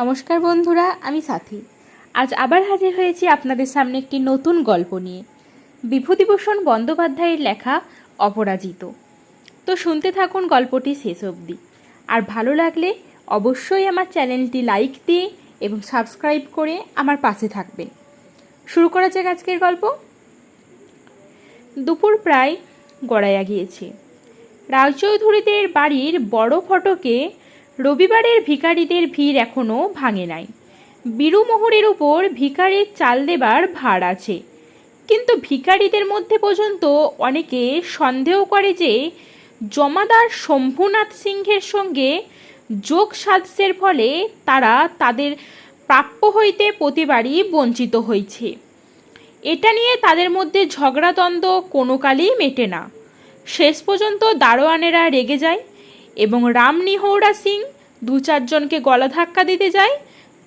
নমস্কার বন্ধুরা, আমি সাথী। আজ আবার হাজির হয়েছি আপনাদের সামনে একটি নতুন গল্প নিয়ে। বিভূতিভূষণ বন্দ্যোপাধ্যায়ের লেখা অপরাজিত। তো শুনতে থাকুন গল্পটি শেষ অবধি। আর ভালো লাগলে অবশ্যই আমার চ্যানেলটি লাইক দিয়ে এবং সাবস্ক্রাইব করে আমার পাশে থাকবেন। শুরু করা যাক আজকের গল্প। দুপুর প্রায় গড়াইয়া গিয়েছে। রায়চৌধুরীদের বাড়ির বড় ফটকে রবিবারের ভিখারিদের ভিড় এখনও ভাঙে নাই। বীরুমোহরের উপর ভিখারির চাল দেবার ভার আছে, কিন্তু ভিখারিদের মধ্যে পর্যন্ত অনেকে সন্দেহ করে যে জমাদার শম্ভুনাথ সিংহের সঙ্গে যোগ সাধসের ফলে তারা তাদের প্রাপ্য হইতে প্রতিবারই বঞ্চিত হয়েছে। এটা নিয়ে তাদের মধ্যে ঝগড়াদ্বন্দ্ব কোনো কালেই মেটে না। শেষ পর্যন্ত দারোয়ানেরা রেগে যায় এবং রামনিহৌরা সিং দু চারজনকে গলা ধাক্কা দিতে যায়।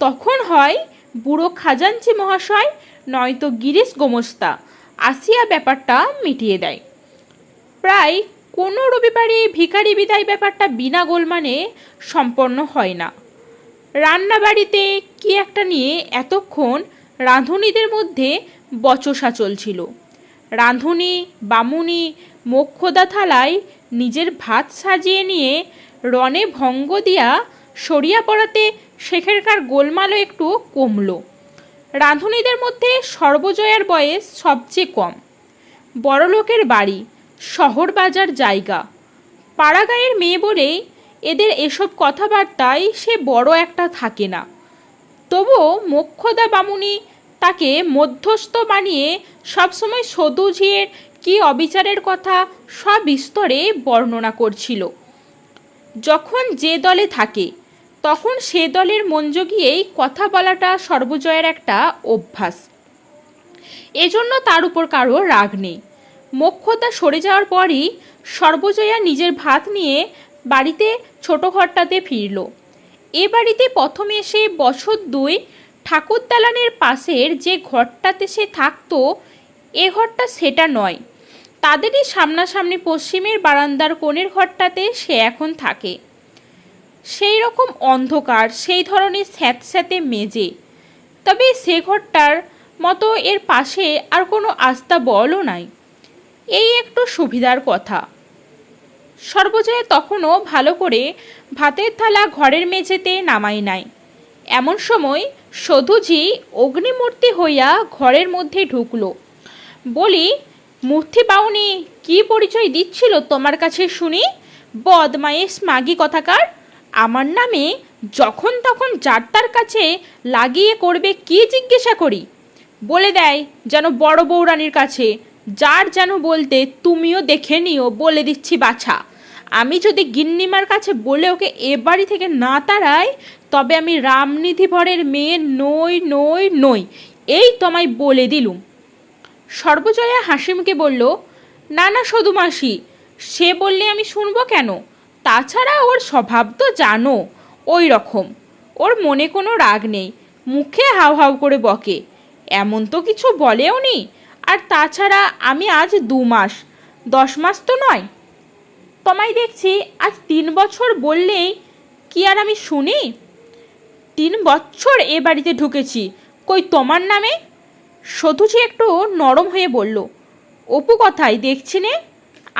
তখন হয় বুড়ো খাজাঞ্চি মহাশয় নয়তো গিরিশ গোমস্তা আসিয়া ব্যাপারটা মিটিয়ে দেয়। প্রায় কোনো রবিবারে ভিখারি বিদায় ব্যাপারটা বিনা গোলমানে সম্পন্ন হয় না। রান্নাবাড়িতে কি একটা নিয়ে এতক্ষণ রাঁধুনিদের মধ্যে বচসা চলছিল। রাঁধুনি বামুনি মোক্ষদা থালায় নিজের ভাত সাজিয়ে নিয়ে রণে ভঙ্গ দিয়া সরিয়া পড়াতে সেখানকার গোলমালও একটু কমল। রাঁধুনিদের মধ্যে সর্বজয়ার বয়স সবচেয়ে কম। বড়লোকের বাড়ি, শহর বাজার জায়গা, পাড়াগাঁয়ের মেয়ে বলেই এদের এসব কথাবার্তায় সে বড় একটা থাকে না। তবুও মোক্ষদা বামুনি তাকে মধ্যস্থ বানিয়ে সবসময় সদুঝিয়ের কি অবিচারের কথা সবিস্তরে বর্ণনা করছিল। যখন যে দলে থাকে তখন সে দলের মন জগিয়েই কথা বলাটা সর্বজয়ের একটা অভ্যাস। এজন্য তার উপর কারো রাগ নেই। মোক্ষদা সরে যাওয়ার পরই সর্বজয়া নিজের ভাত নিয়ে বাড়িতে ছোট ঘরটাতে ফিরল। এ বাড়িতে প্রথমে এসে বছর দুই ঠাকুর দালানের পাশের যে ঘরটাতে সে থাকতো, এ ঘরটা সেটা নয়। তাদেরই সামনাসামনি পশ্চিমের বারান্দার কোণের ঘরটাতে সে এখন থাকে। সেই রকম অন্ধকার, সেই ধরনের স্যাঁতস্যাঁতে মেজে। তবে সে ঘরটার মতো এর পাশে আর কোনো আস্তাবলও নাই। এই একটু সুবিধার কথা। সর্বজয়া তখনও ভালো করে ভাতের থালা ঘরের মেঝেতে নামাই নাই। এমন সময় সধুজি অগ্নিমূর্তি হইয়া ঘরের মধ্যে ঢুকল। বলি, মূর্তি পাওনি, কি পরিচয় দিচ্ছিল তোমার কাছে শুনি? বদমাইশ মাগি কথাকার। আমার নামে যখন তখন যার কাছে লাগিয়ে করবে কি জিজ্ঞাসা করি? বলে দেয় যেন বড় বৌরানির কাছে, যার যেন বলতে তুমিও দেখে নিও, বলে দিচ্ছি বাছা। আমি যদি গিন্নিমার কাছে বলে ওকে এ বাড়ি থেকে না তাড়াই, তবে আমি রামনিধিভরের মেয়ে নই নই নই, এই তোমায় বলে দিলুম। সর্বজয়া হাসিমুখে বলল, না না সধুমাসি, সে বললে আমি শুনবো কেন? তাছাড়া ওর স্বভাব তো জানো, ওই রকম। ওর মনে কোনো রাগ নেই, মুখে হাউ হাউ করে বকে, এমন তো কিছু বলেও নি। আর তাছাড়া আমি আজ 2 মাস, 10 মাস তো নয়। তোমায় দেখছি আজ 3 বছর বললেই কি আর আমি শুনি? 3 বছর এ বাড়িতে ঢুকেছি, কই তোমার নামে? সধুজি একটু নরম হয়ে বলল, অপু কথাই দেখছি নে,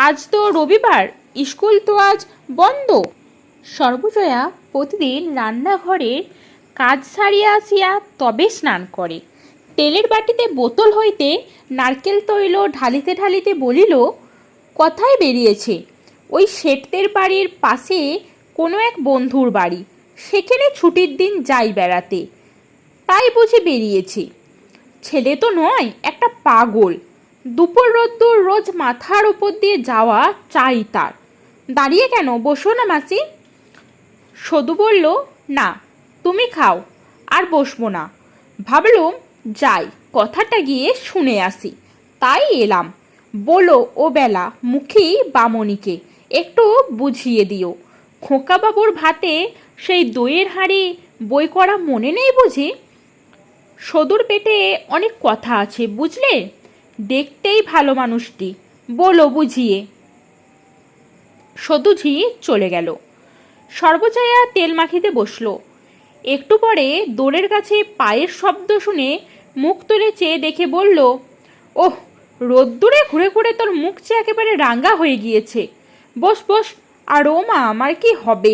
আজ তো রবিবার, স্কুল তো আজ বন্ধ। সর্বজয়া প্রতিদিন রান্নাঘরের কাজ সারিয়া আসিয়া তবে স্নান করে। তেলের বাটিতে বোতল হইতে নারকেল তৈল ঢালিতে ঢালিতে বলিল, কথায় বেরিয়েছে ওই শেঠদের বাড়ির পাশে কোনো এক বন্ধুর বাড়ি, সেখানে ছুটির দিন যাই বেড়াতে, তাই বুঝে বেরিয়েছে। ছেলে তো নয়, একটা পাগল। দুপুর রোদ্দুর রোজ মাথার উপর দিয়ে যাওয়া চাই তার। দাঁড়িয়ে কেন, বসো না মাসি। সধু বলল, না তুমি খাও, আর বসবো না। ভাবলুম যাই কথাটা গিয়ে শুনে আসি, তাই এলাম। বলো ও বেলা মুখী বামনিকে একটু বুঝিয়ে দিও, খোকাবাবুর ভাতে সেই দইয়ের হাঁড়ি বই করা মনে নেই বুঝি? সদুর পেটে অনেক কথা আছে বুঝলে, দেখতেই ভালো মানুষটি, বলো বুঝিয়ে। সদুজি চলে গেল। সর্বজয়া তেল মাখিতে বসল। একটু পরে দোরের কাছে পায়ের শব্দ শুনে মুখ তুলে চেয়ে দেখে বলল, ওহ, রোদ্দুরে ঘুরে ঘুরে তোর মুখ চেয়ে একেবারে রাঙা হয়ে গিয়েছে। বস বস, আর ও মা, আমার কি হবে?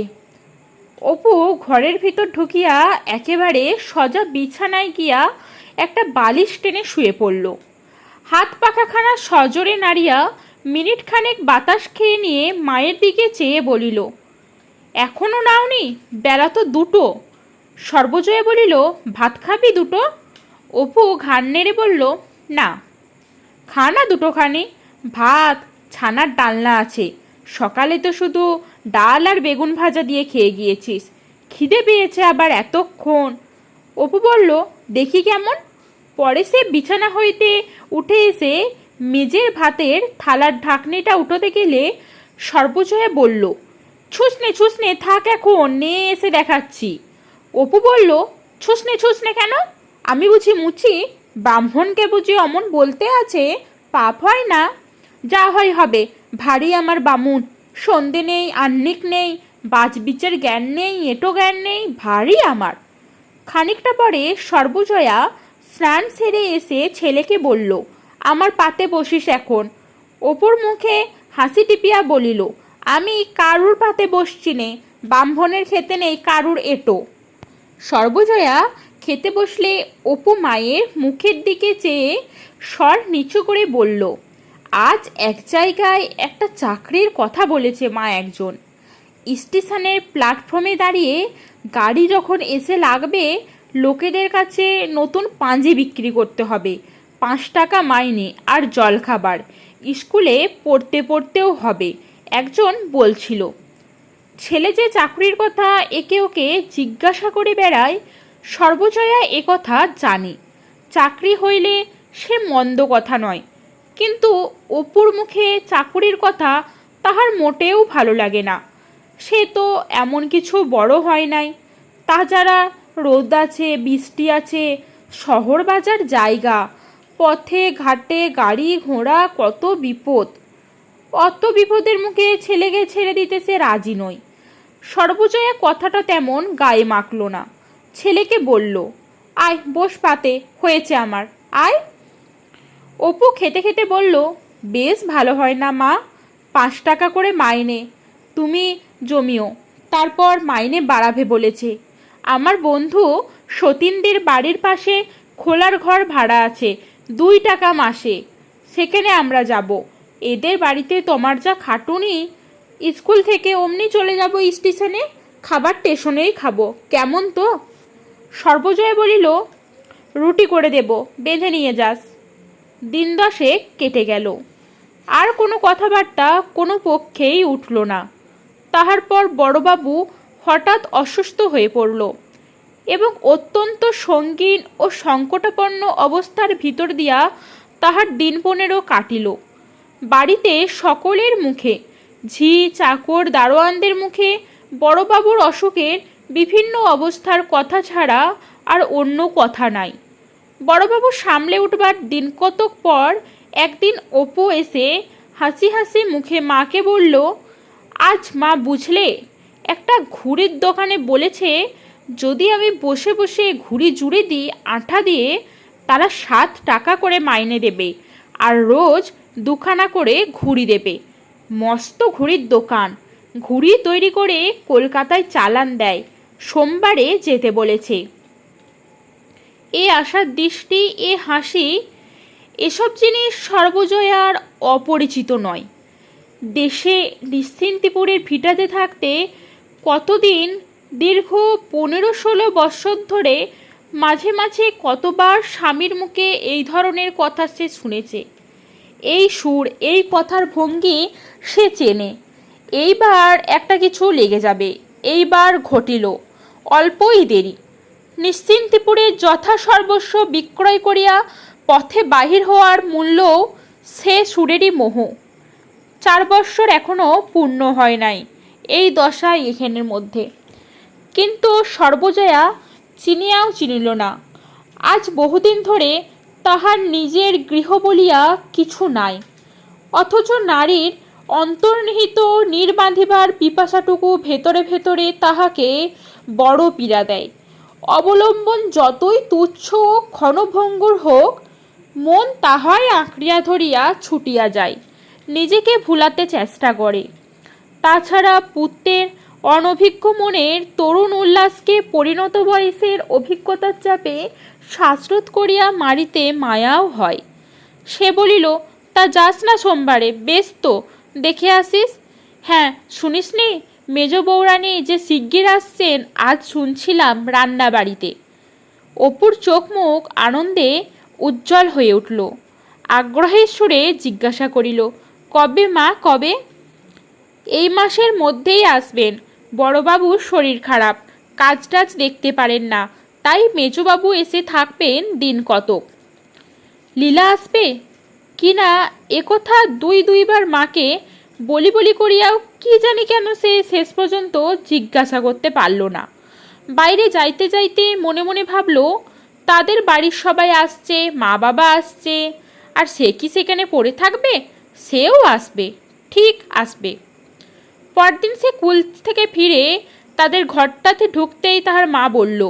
অপু ঘরের ভিতর ঢুকিয়া একেবারে সজা বিছানায় গিয়া একটা বালিশ টেনে শুয়ে পড়ল। হাত পাখাখানা সজোরে নাড়িয়া মিনিট খানেক বাতাস খেয়ে নিয়ে মায়ের দিকে চেয়ে বলিল, এখনো নাওনি? বেলা তো 2টো। সর্বজয়া বলিল, ভাত খাবি 2টো? অপু ঘাড় নেড়ে বলল, না। খা না 2টোখানি। ভাত, ছানার ডালনা আছে। সকালে তো শুধু ডাল আর বেগুন ভাজা দিয়ে খেয়ে গিয়েছিস। খিদে পেয়েছে আবার এতক্ষণ। অপু বলল, দেখি কেমন। পরে সে বিছানা হইতে উঠে এসে মেজের ভাতের থালার ঢাকনিটা উঠোতে গেলে সর্বজয়া বলল, ছুসনে ছুসনে থাক, এখন নে এসে দেখাচ্ছি। অপু বলল, ছুসনে ছুসনে কেন? আমি বুঝি মুচি? ব্রাহ্মণকে বুঝি অমন বলতে আছে? পাপ হয় না? যা হয় হবে। ভারী আমার বামুন। সন্ধে নেই, আহ্নিক নেই, বাজবিচের জ্ঞান নেই, এঁটো জ্ঞান নেই, ভারী আমার। খানিকটা পরে সর্বজয়া স্নান সেরে এসে ছেলেকে বলল, আমার পাতে বসিস এখন। অপুর মুখে হাসি টিপিয়া বলিল, আমি কারুর পাতে বসছি নে। ব্রাহ্মণের খেতে নেই কারুর এঁটো। সর্বজয়া খেতে বসলে অপু মায়ের মুখের দিকে চেয়ে স্বর নিচু করে বলল, আজ এক জায়গায় একটা চাকরির কথা বলেছে মা একজন। স্টেশনের প্ল্যাটফর্মে দাঁড়িয়ে গাড়ি যখন এসে লাগবে, লোকেদের কাছে নতুন পাঞ্জি বিক্রি করতে হবে। 5 টাকা মাইনে আর জলখাবার। স্কুলে পড়তে পড়তেও হবে, একজন বলছিল। ছেলে যে চাকরির কথা একে ওকে জিজ্ঞাসা করে বেড়ায়, সর্বজয়া একথা জানে। চাকরি হইলে সে মন্দ কথা নয়, কিন্তু অপুর মুখে চাকুরির কথা তাহার মোটেও ভালো লাগে না। সে তো এমন কিছু বড় হয় নাই। তাছাড়া রোদ আছে, বৃষ্টি আছে, শহর বাজার জায়গা, পথে ঘাটে গাড়ি ঘোড়া, কত বিপদ। অত বিপদের মুখে ছেলেকে ছেড়ে দিতে সে রাজি নয়। সর্বজয়া কথাটা তেমন গায়ে মাখল না। ছেলেকে বলল, আয় বস পাতে, হয়েছে আমার, আয়। অপু খেতে খেতে বলল, বেশ ভালো হয় না মা? 5 টাকা করে মাইনে। তুমি জমিও, তারপর মাইনে বাড়াবে বলেছে। আমার বন্ধু সতীনদের বাড়ির পাশে খোলার ঘর ভাড়া আছে, 2 টাকা মাসে। সেখানে আমরা যাব। এদের বাড়িতে তোমার যা খাটুনি। স্কুল থেকে অমনি চলে যাব স্টেশনে, খাবার স্টেশনেই খাবো, কেমন তো? সর্বজয় বলিল, রুটি করে দেব, বেঁধে নিয়ে যাস। 10 কেটে গেল। আর কোনো কথাবার্তা কোনো পক্ষেই উঠল না। তাহার পর বড়বাবু হঠাৎ অসুস্থ হয়ে পড়ল এবং অত্যন্ত সঙ্গীন ও সংকটাপন্ন অবস্থার ভিতর দিয়া তাহার দিন 15 কাটিল। বাড়িতে সকলের মুখে, ঝি চাকর দারোয়ানদের মুখে বড়বাবুর অসুখের বিভিন্ন অবস্থার কথা ছাড়া আর অন্য কথা নাই। বড়বাবু সামলে উঠবার দিন কতক পর একদিন অপু এসে হাসি হাসি মুখে মাকে বলল, আজ মা বুঝলে, একটা ঘুড়ির দোকানে বলেছে যদি আমি বসে বসে ঘুড়ি জুড়ে দিই আঠা দিয়ে, তারা 7 টাকা করে মাইনে দেবে আর রোজ 2খানা করে ঘুড়ি দেবে। মস্ত ঘুড়ির দোকান, ঘুড়ি তৈরি করে কলকাতায় চালান দেয়। সোমবারে যেতে বলেছে। এ আশার দৃষ্টি, এ হাসি, এসব জিনিস সর্বজয়ার অপরিচিত নয়। দেশে নিশ্চিন্তিপুরের ভিটাতে থাকতে কতদিন, দীর্ঘ 15-16 বৎসর ধরে মাঝে মাঝে কতবার স্বামীর মুখে এই ধরনের কথা সে শুনেছে। এই সুর, এই কথার ভঙ্গি সে চেনে। এইবার একটা কিছু লেগে যাবে, এইবার ঘটিল। অল্পই দেরি। নিশ্চিন্তিপুরের যথাসর্বস্ব বিক্রয় করিয়া পথে বাহির হওয়ার মূল্যও সে সুরেরই মোহ। 4 বৎসর এখনও পূর্ণ হয় নাই এই দশায় এখানের মধ্যে। কিন্তু সর্বজয়া চিনিয়াও চিনিল না। আজ বহুদিন ধরে তাহার নিজের গৃহ বলিয়া কিছু নাই, অথচ নারীর অন্তর্নিহিত নির্বাঁধিবার পিপাসাটুকু ভেতরে ভেতরে তাহাকে বড় পীড়া দেয়। অবলম্বন যতই তুচ্ছ ও ক্ষণভঙ্গুর হোক, মন তাহাই আঁকড়িয়া ধরিয়া ছুটিয়া যায়, নিজেকে ভুলাতে চেষ্টা করে। তাছাড়া পুত্রের অনভিজ্ঞ মনের তরুণ উল্লাসকে পরিণত বয়সের অভিজ্ঞতার চাপে শ্বাসরোধ করিয়া মারিতে মায়াও হয়। সে বলিল, তা যাস না সোমবারে? বেশ তো, দেখে আসিস। হ্যাঁ, শুনিসনি মেজ বৌরানী যে শিগগির আসছেন? আজ শুনছিলাম রান্না বাড়িতে। অপুর চোখ মুখ আনন্দে উজ্জ্বল হয়ে উঠল। আগ্রহের সুরে জিজ্ঞাসা করিল, কবে মা, কবে? এই মাসের মধ্যেই আসবেন। বড়বাবুর শরীর খারাপ, কাজ টাজ দেখতে পারেন না, তাই মেজবাবু এসে থাকবেন দিন কতক। লীলা আসবে কি না একথা দুইবার মাকে বলি বলি করিয়াও কি জানি কেন সে শেষ পর্যন্ত জিজ্ঞাসা করতে পারল না। বাইরে যাইতে যাইতে মনে মনে ভাবল, তাদের বাড়ির সবাই আসছে, মা বাবা আসছে, আর সে কি সেখানে পড়ে থাকবে? সেও আসবে, ঠিক আসবে। পরদিন সে কুল থেকে ফিরে তাদের ঘরটাতে ঢুকতেই তাহার মা বলল,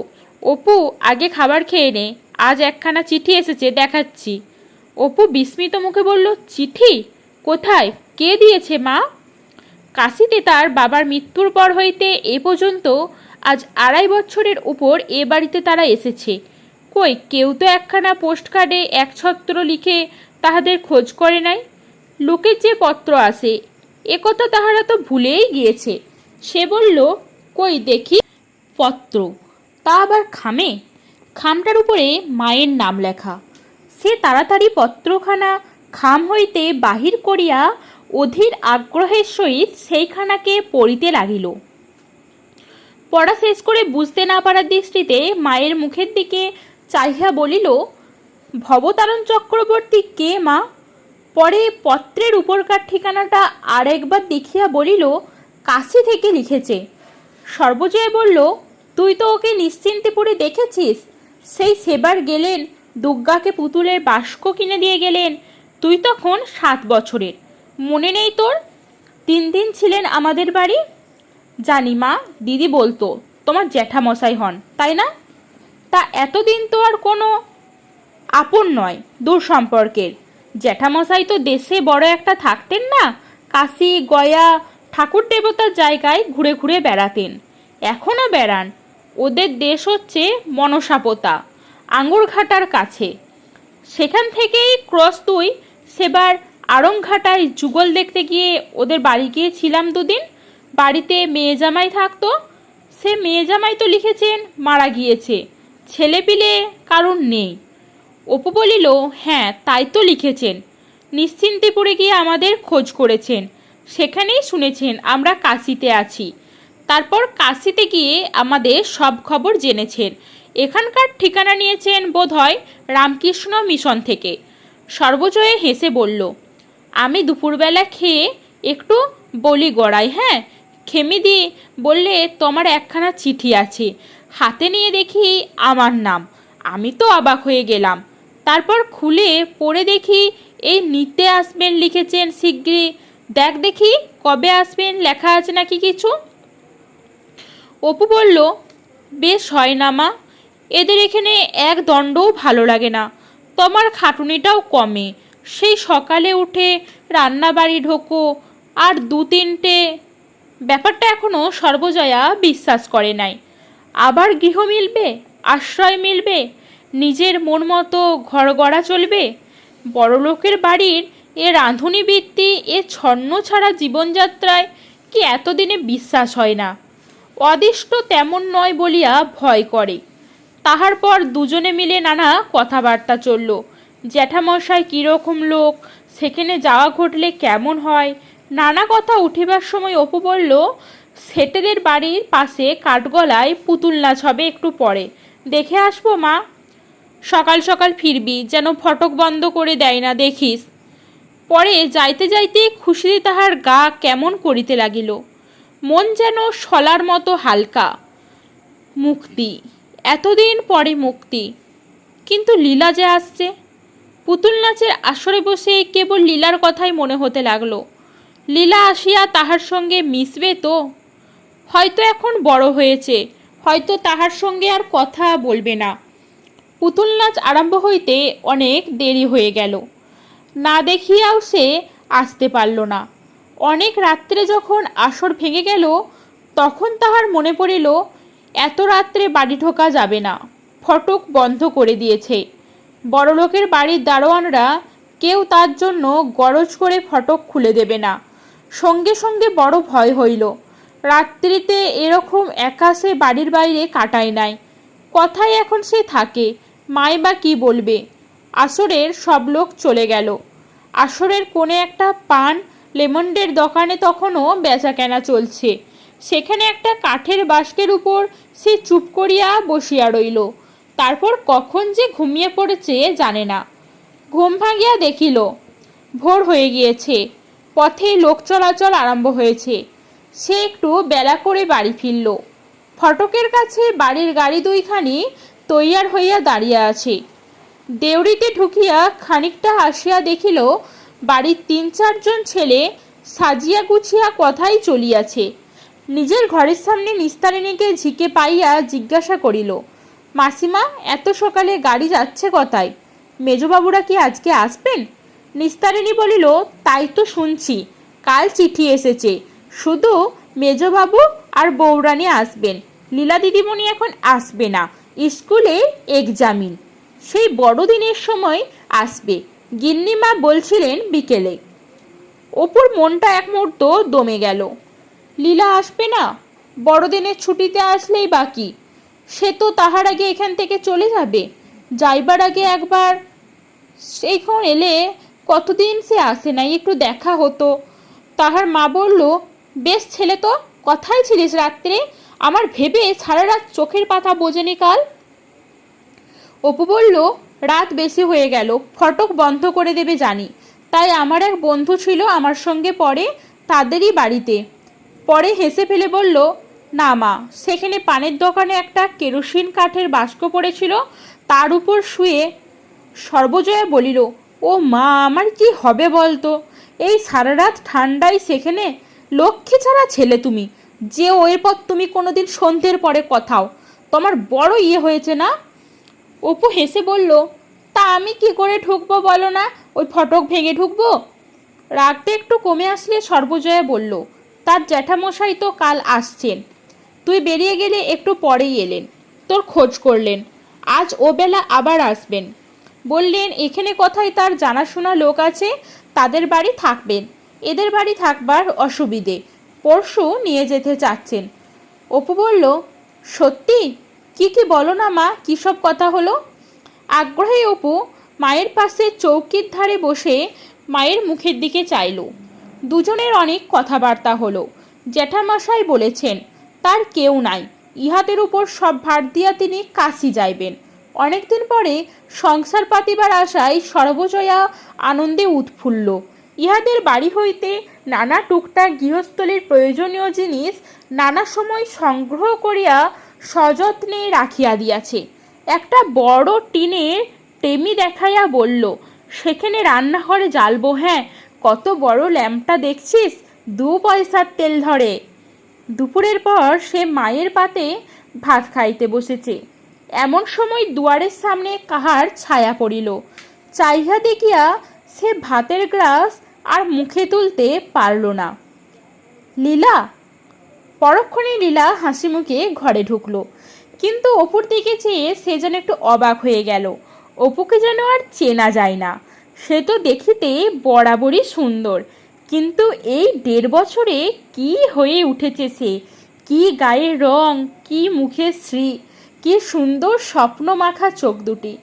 অপু, আগে খাবার খেয়ে নে, আজ একখানা চিঠি এসেছে, দেখাচ্ছি। অপু বিস্মিত মুখে বলল, চিঠি? কোথায়? কে দিয়েছে মা? কাশিতে তার বাবার মৃত্যুর পর হইতে এ পর্যন্ত আজ 2.5 বছরের উপর এ বাড়িতে তারা এসেছে। কই, কেউ তো একখানা পোস্ট কার্ডে এক ছত্র লিখে তাহাদের খোঁজ করে নাই। লোকের যে পত্র আসে একথা তাহারা তো ভুলেই গিয়েছে। সে বলল, কই দেখি পত্র, তা আবার খামে? খামটার উপরে মায়ের নাম লেখা। সে তাড়াতাড়ি পত্রখানা খাম হইতে বাহির করিয়া অধীর আগ্রহের সহিত সেইখানাকে পড়িতে লাগিল। পড়া শেষ করে বুঝতে না পারার দৃষ্টিতে মায়ের মুখের দিকে চাহিয়া বলিল, ভবতারণ চক্রবর্তী কে মা? পরে পত্রের উপরকার ঠিকানাটা আর একবার দেখিয়া বলিল, কাশি থেকে লিখেছে। সর্বজয়া বলল, তুই তো ওকে নিশ্চিন্তেপুরে দেখেছিস? সেই সেবার গেলেন, দুর্গাকে পুতুলের বাস্ক কিনে দিয়ে গেলেন। তুই তখন 7 বছরের, মনে নেই তোর? 3 দিন ছিলেন আমাদের বাড়ি। জানি মা, দিদি বলতো তোমার জ্যাঠামশাই হন, তাই না? তা এতদিন তো আর কোনো আপন নয়, দূর সম্পর্কের। জ্যাঠামশাই তো দেশে বড় একটা থাকতেন না, কাশি গয়া ঠাকুর দেবতার জায়গায় ঘুরে ঘুরে বেড়াতেন, এখনও বেড়ান। ওদের দেশ হচ্ছে মনসাপোতা, আঙুরঘাটার কাছে। সেখান থেকেই ক্রস 2 সেবার আড়ংঘাটায় যুগল দেখতে গিয়ে ওদের বাড়ি গিয়েছিলাম 2 দিন। বাড়িতে মেয়ে জামাই থাকতো। সে মেয়ে জামাই তো লিখেছেন মারা গিয়েছে, ছেলেপিলে কারণ নেই। অপু বলিল, হ্যাঁ তাই তো লিখেছেন। নিশ্চিন্তেপুরে গিয়ে আমাদের খোঁজ করেছেন, সেখানেই শুনেছেন আমরা কাশিতে আছি। তারপর কাশিতে গিয়ে আমাদের সব খবর জেনেছেন। এখানকার ঠিকানা নিয়েছেন বোধহয় রামকৃষ্ণ মিশন থেকে। সর্বজয়া হেসে বলল, আমি দুপুরবেলা খেয়ে একটু বলি গড়াই। হ্যাঁ, খেমিদি বললে তোমার একখানা চিঠি আছে। হাতে নিয়ে দেখি আমার নাম। আমি তো অবাক হয়ে গেলাম। তারপর খুলে পড়ে দেখি এই নিতে আসবেন লিখেছেন শিগগিরই। দেখ দেখি কবে আসবেন লেখা আছে নাকি কিছু। অপু বলল, বেশ হয় না মা, এদের এখানে এক দণ্ডও ভালো লাগে না। তোমার খাটুনিটাও কমে। সেই সকালে উঠে রান্নাবাড়ি ঢোকো, আর 2-3টে। ব্যাপারটা এখনও সর্বজয়া বিশ্বাস করে নাই। আবার গৃহ মিলবে, আশ্রয় মিলবে, নিজের মন মতো ঘর গড়া চলবে। বড়লোকের বাড়ির এ রাঁধুনি বৃত্তি, এ ছন্ন ছাড়া জীবনযাত্রায় কি এতদিনে বিশ্বাস হয় না। অদিষ্ট তেমন নয় বলিয়া ভয় করে। তাহার পর দুজনে মিলে নানা কথাবার্তা চলল। জ্যাঠামশাই কীরকম লোক, সেখানে যাওয়া ঘটলে কেমন হয়, নানা কথা উঠিবার সময় অপু বলল, সেটেদের বাড়ির পাশে কাঠগলায় পুতুল নাচ হবে একটু পরে, দেখে আসবো মা। সকাল সকাল ফিরবি, যেন ফটক বন্ধ করে দেয় না, দেখিস। পরে যাইতে যাইতে খুশিতে তাহার গা কেমন করিতে লাগিল, মন যেন শলার মতো হালকা। মুক্তি, এতদিন পরে মুক্তি। কিন্তু লীলা যে আসছে। পুতুল নাচের আসরে বসে কেবল লীলার কথাই মনে হতে লাগলো। লীলা আসিয়া তাহার সঙ্গে মিশবে তো? হয়তো এখন বড় হয়েছে, হয়তো তাহার সঙ্গে আর কথা বলবে না। পুতুল নাচ আরম্ভ হইতে অনেক দেরি হয়ে গেল। না দেখিয়াও সে আসতে পারল না। অনেক রাত্রে যখন আসর ভেঙে গেল তখন তাহার মনে পড়িল এত রাত্রে বাড়ি ঢোকা যাবে না, ফটক বন্ধ করে দিয়েছে। বড়লোকের বাড়ির দারোয়ানরা কেউ তার জন্য গরজ করে ফটক খুলে দেবে না। সঙ্গে সঙ্গে বড় ভয় হইল। রাত্রিতে এরকম একা সে বাড়ির বাইরে কাটায় নাই। কথায় এখন সে থাকে, মাই বা কি বলবে। আসরের সব লোক চলে গেল। আসরের কোণে একটা পান লেমন্ডের দোকানে তখনও বেচাকেনা চলছে। সেখানে একটা কাঠের বাস্কের উপর সে চুপ করিয়া বসিয়া রইল। তারপর কখন যে ঘুমিয়ে পড়েছে জানে না। ঘুম ভাঙিয়া দেখিল ভোর হয়ে গিয়েছে, পথে লোক চলাচল আরম্ভ হয়েছে। সে একটু বেলা করে বাড়ি ফিরল। ফটকের কাছে বাড়ির গাড়ি দুইখানি তৈয়ার হইয়া দাঁড়িয়ে আছে। দেউড়িতে ঢুকিয়া খানিকটা আসিয়া দেখিল বাড়ির ৩-৪ জন ছেলে সাজিয়া গুছিয়া কথাই চলিয়াছে। নিজের ঘরের সামনে নিস্তারিণীকে ঝিকে পাইয়া জিজ্ঞাসা করিল, মাসিমা, এত সকালে গাড়ি যাচ্ছে কোথায়? মেজবাবুরা কি আজকে আসবেন? নিস্তারিণী বলিল, তাই তো শুনছি, কাল চিঠি এসেছে, শুধু মেজবাবু আর বৌরানী আসবেন, লীলা দিদিমণি এখন আসবে না, স্কুলে এক্সামিন, সেই বড়দিনের সময় আসবে, গিন্নিমা বলছিলেন বিকেলে। অপুর মনটা এক মুহূর্ত দমে গেল। লীলা আসবে না? বড়দিনের ছুটিতে আসলেই বাকি, সে তো তাহার আগে এখান থেকে চলে যাবে। যাইবার আগে একবার সেইখন এলে, কতদিন সে আসে নাই, একটু দেখা হতো। তাহার মা বলল, বেশ ছেলে তো, কথাই ছিলিস রাত্রে, আমার ভেবে সারা রাত চোখের পাতা বোঝেনি কাল। অপু বলল, রাত বেশি হয়ে গেল, ফটক বন্ধ করে দেবে জানি, তাই আমার এক বন্ধু ছিল আমার সঙ্গে পড়ে, তাদেরই বাড়িতে। পরে হেসে ফেলে বলল, না মা, সেখানে পানের দোকানে একটা কেরোসিন কাঠের বাস্ক পড়েছিল, তার উপর শুয়ে। সর্বজয়া বলিল, ও মা, আমার কি হবে বলতো, এই সারা রাত ঠান্ডায় সেখানে? লক্ষ্মী ছাড়া ছেলে তুমি, যে ওই পথ তুমি কোনোদিন সন্ধ্যের পরে কথাও, তোমার বড় ইয়ে হয়েছে না। অপু হেসে বলল, তা আমি কি করে ঢুকবো বলো না, ওই ফটক ভেঙে ঢুকবো? রাগটা একটু কমে আসলে সর্বজয়া বলল, তার জ্যাঠামশাই তো কাল আসছেন, তুই বেরিয়ে গেলে একটু পরেই এলেন, তোর খোঁজ করলেন, আজ ও বেলা আবার আসবেন। বললেন এখানে কোথায় তার জানাশোনা লোক আছে, তাদের বাড়ি থাকবেন, এদের বাড়ি থাকবার অসুবিধে, পরশু নিয়ে যেতে চাচ্ছেন। অপু বলল, সত্যি? কি কি বলো না মা, কী সব কথা হলো? আগ্রহে অপু মায়ের পাশে চৌকির ধারে বসে মায়ের মুখের দিকে চাইল। দুজনের অনেক কথাবার্তা হলো। জ্যাঠামশাই বলেছেন তার কেউ নাই, ইহাদের উপর সব ভার দিয়া তিনি কাশি যাইবেন। অনেকদিন পরে সংসার পাতিবার আশায় সর্বজয়া আনন্দে উৎফুল্ল। ইহাদের বাড়ি হইতে নানা টুকটাক গৃহস্থলীর প্রয়োজনীয় জিনিস নানা সময় সংগ্রহ করিয়া সযত্নে রাখিয়া দিয়াছে। একটা বড় টিনের টেমি দেখাইয়া বলল, সেখানে রান্নাঘরে জ্বালবো। হ্যাঁ, কত বড় ল্যাম্পটা দেখছিস, 2 পয়সার তেল ধরে। দুপুরের পর সে মায়ের পাতে ভাত খাইতে বসেছে। এমন সময় দুয়ারের সামনে কাহার ছায়া পড়িল। চাহিয়া দেখিয়া সে ভাতের গ্লাস আর মুখে তুলতে পারল না। লীলা? পরক্ষণে লীলা হাসি মুখে ঘরে ঢুকলো, কিন্তু অপুর দিকে চেয়ে সে যেন একটু অবাক হয়ে গেল। অপুকে যেন আর চেনা যায় না। সে তো দেখিতে বরাবরই সুন্দর, কিন্তু এই 1.5 বছরে কি হয়ে উঠেছে সে! কি গায়ের রং, কি মুখের শ্রী, কি সুন্দর স্বপ্ন মাখা চোখ দুটি!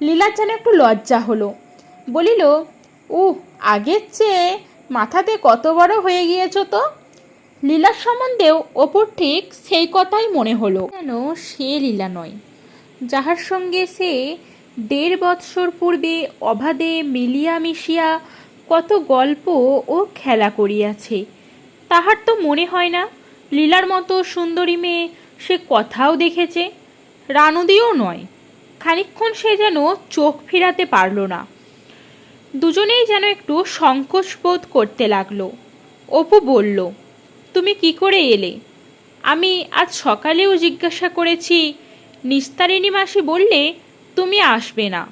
লীলার যেন একটু লজ্জা হলো। বলিল, আগের চেয়ে মাথাতে কত বড় হয়ে গিয়েছ তো। লীলার সম্বন্ধেও অপুর ঠিক সেই কথাই মনে হলো, যেন সে লীলা নয়, যাহার সঙ্গে সে 1.5 বৎসর পূর্বে অবাধে মিলিয়া মিশিয়া কত গল্প ও খেলা করিয়াছে। তাহার তো মনে হয় না লীলার মতো সুন্দরী মেয়ে সে কথাও দেখেছে। রানুদিও নয়। খানিকক্ষণ সে যেন চোখ ফিরাতে পারল না। দুজনেই যেন একটু সংকোচ বোধ করতে লাগলো। অপু বলল, তুমি কি করে এলে? আমি আজ সকালেও জিজ্ঞাসা করেছি, নিস্তারিণী মাসি বললে তুমি আসবে না,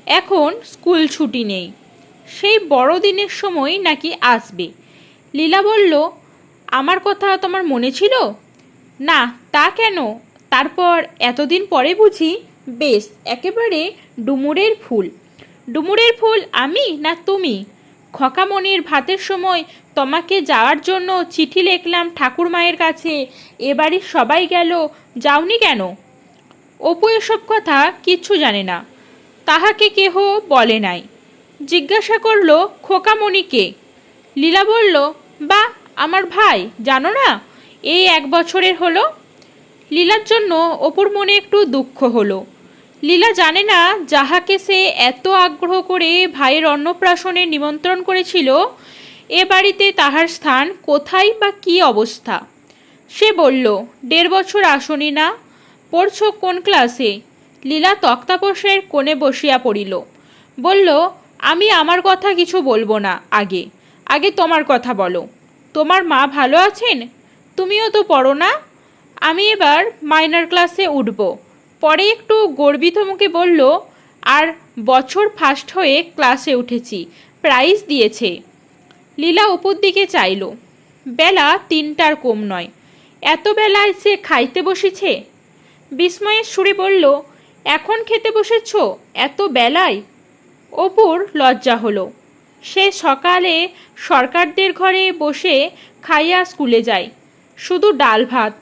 এখন স্কুল ছুটি নেই, সেই বড়দিনের সময় নাকি আসবে। লীলা বলল, আমার কথা তোমার মনে ছিল? না, তা কেন? তারপর এতদিন পরে বুঝি? বেশ, একেবারে ডুমুরের ফুল। ডুমুরের ফুল আমি না তুমি? খকামণির ভাতের সময় তোমাকে যাওয়ার জন্য চিঠি লিখলাম ঠাকুর মায়ের কাছে, এ বাড়ির সবাই গেল, যাওনি কেন? অপু এসব কথা কিচ্ছু জানে না, তাহাকে কেহ বলে নাই। জিজ্ঞাসা করল, খোকামণিকে? লীলা বলল, বা আমার ভাই, জানো না, এই 1 বছরের হলো। লীলার জন্য অপুর মনে একটু দুঃখ হলো। লীলা জানে না যাহাকে সে এত আগ্রহ করে ভাইয়ের অন্নপ্রাশনে নিমন্ত্রণ করেছিল, এ বাড়িতে তাহার স্থান কোথায় বা কী অবস্থা। সে বলল, 1.5 বছর আসনি না? পড়ছ কোন ক্লাসে? লীলা তক্তাপোষের কোণে বসিয়া পড়িল। বলল, আমি আমার কথা কিছু বলবো না, আগে আগে তোমার কথা বলো। তোমার মা ভালো আছেন? তুমিও তো পড়ো না? আমি এবার মাইনর ক্লাসে উঠব। পরে একটু গর্বিত মুখে বলল, আর বছর ফার্স্ট হয়ে ক্লাসে উঠেছি, প্রাইজ দিয়েছে। লীলা উপর দিকে চাইল। বেলা 3টার কম নয়, এত বেলায় সে খাইতে বসেছে। বিস্ময়ের সুরে বলল, এখন খেতে বসেছ এত বেলায়? অপুর লজ্জা হলো। সে সকালে সরকারদের ঘরে বসে খাইয়া স্কুলে যায়, শুধু ডাল ভাত,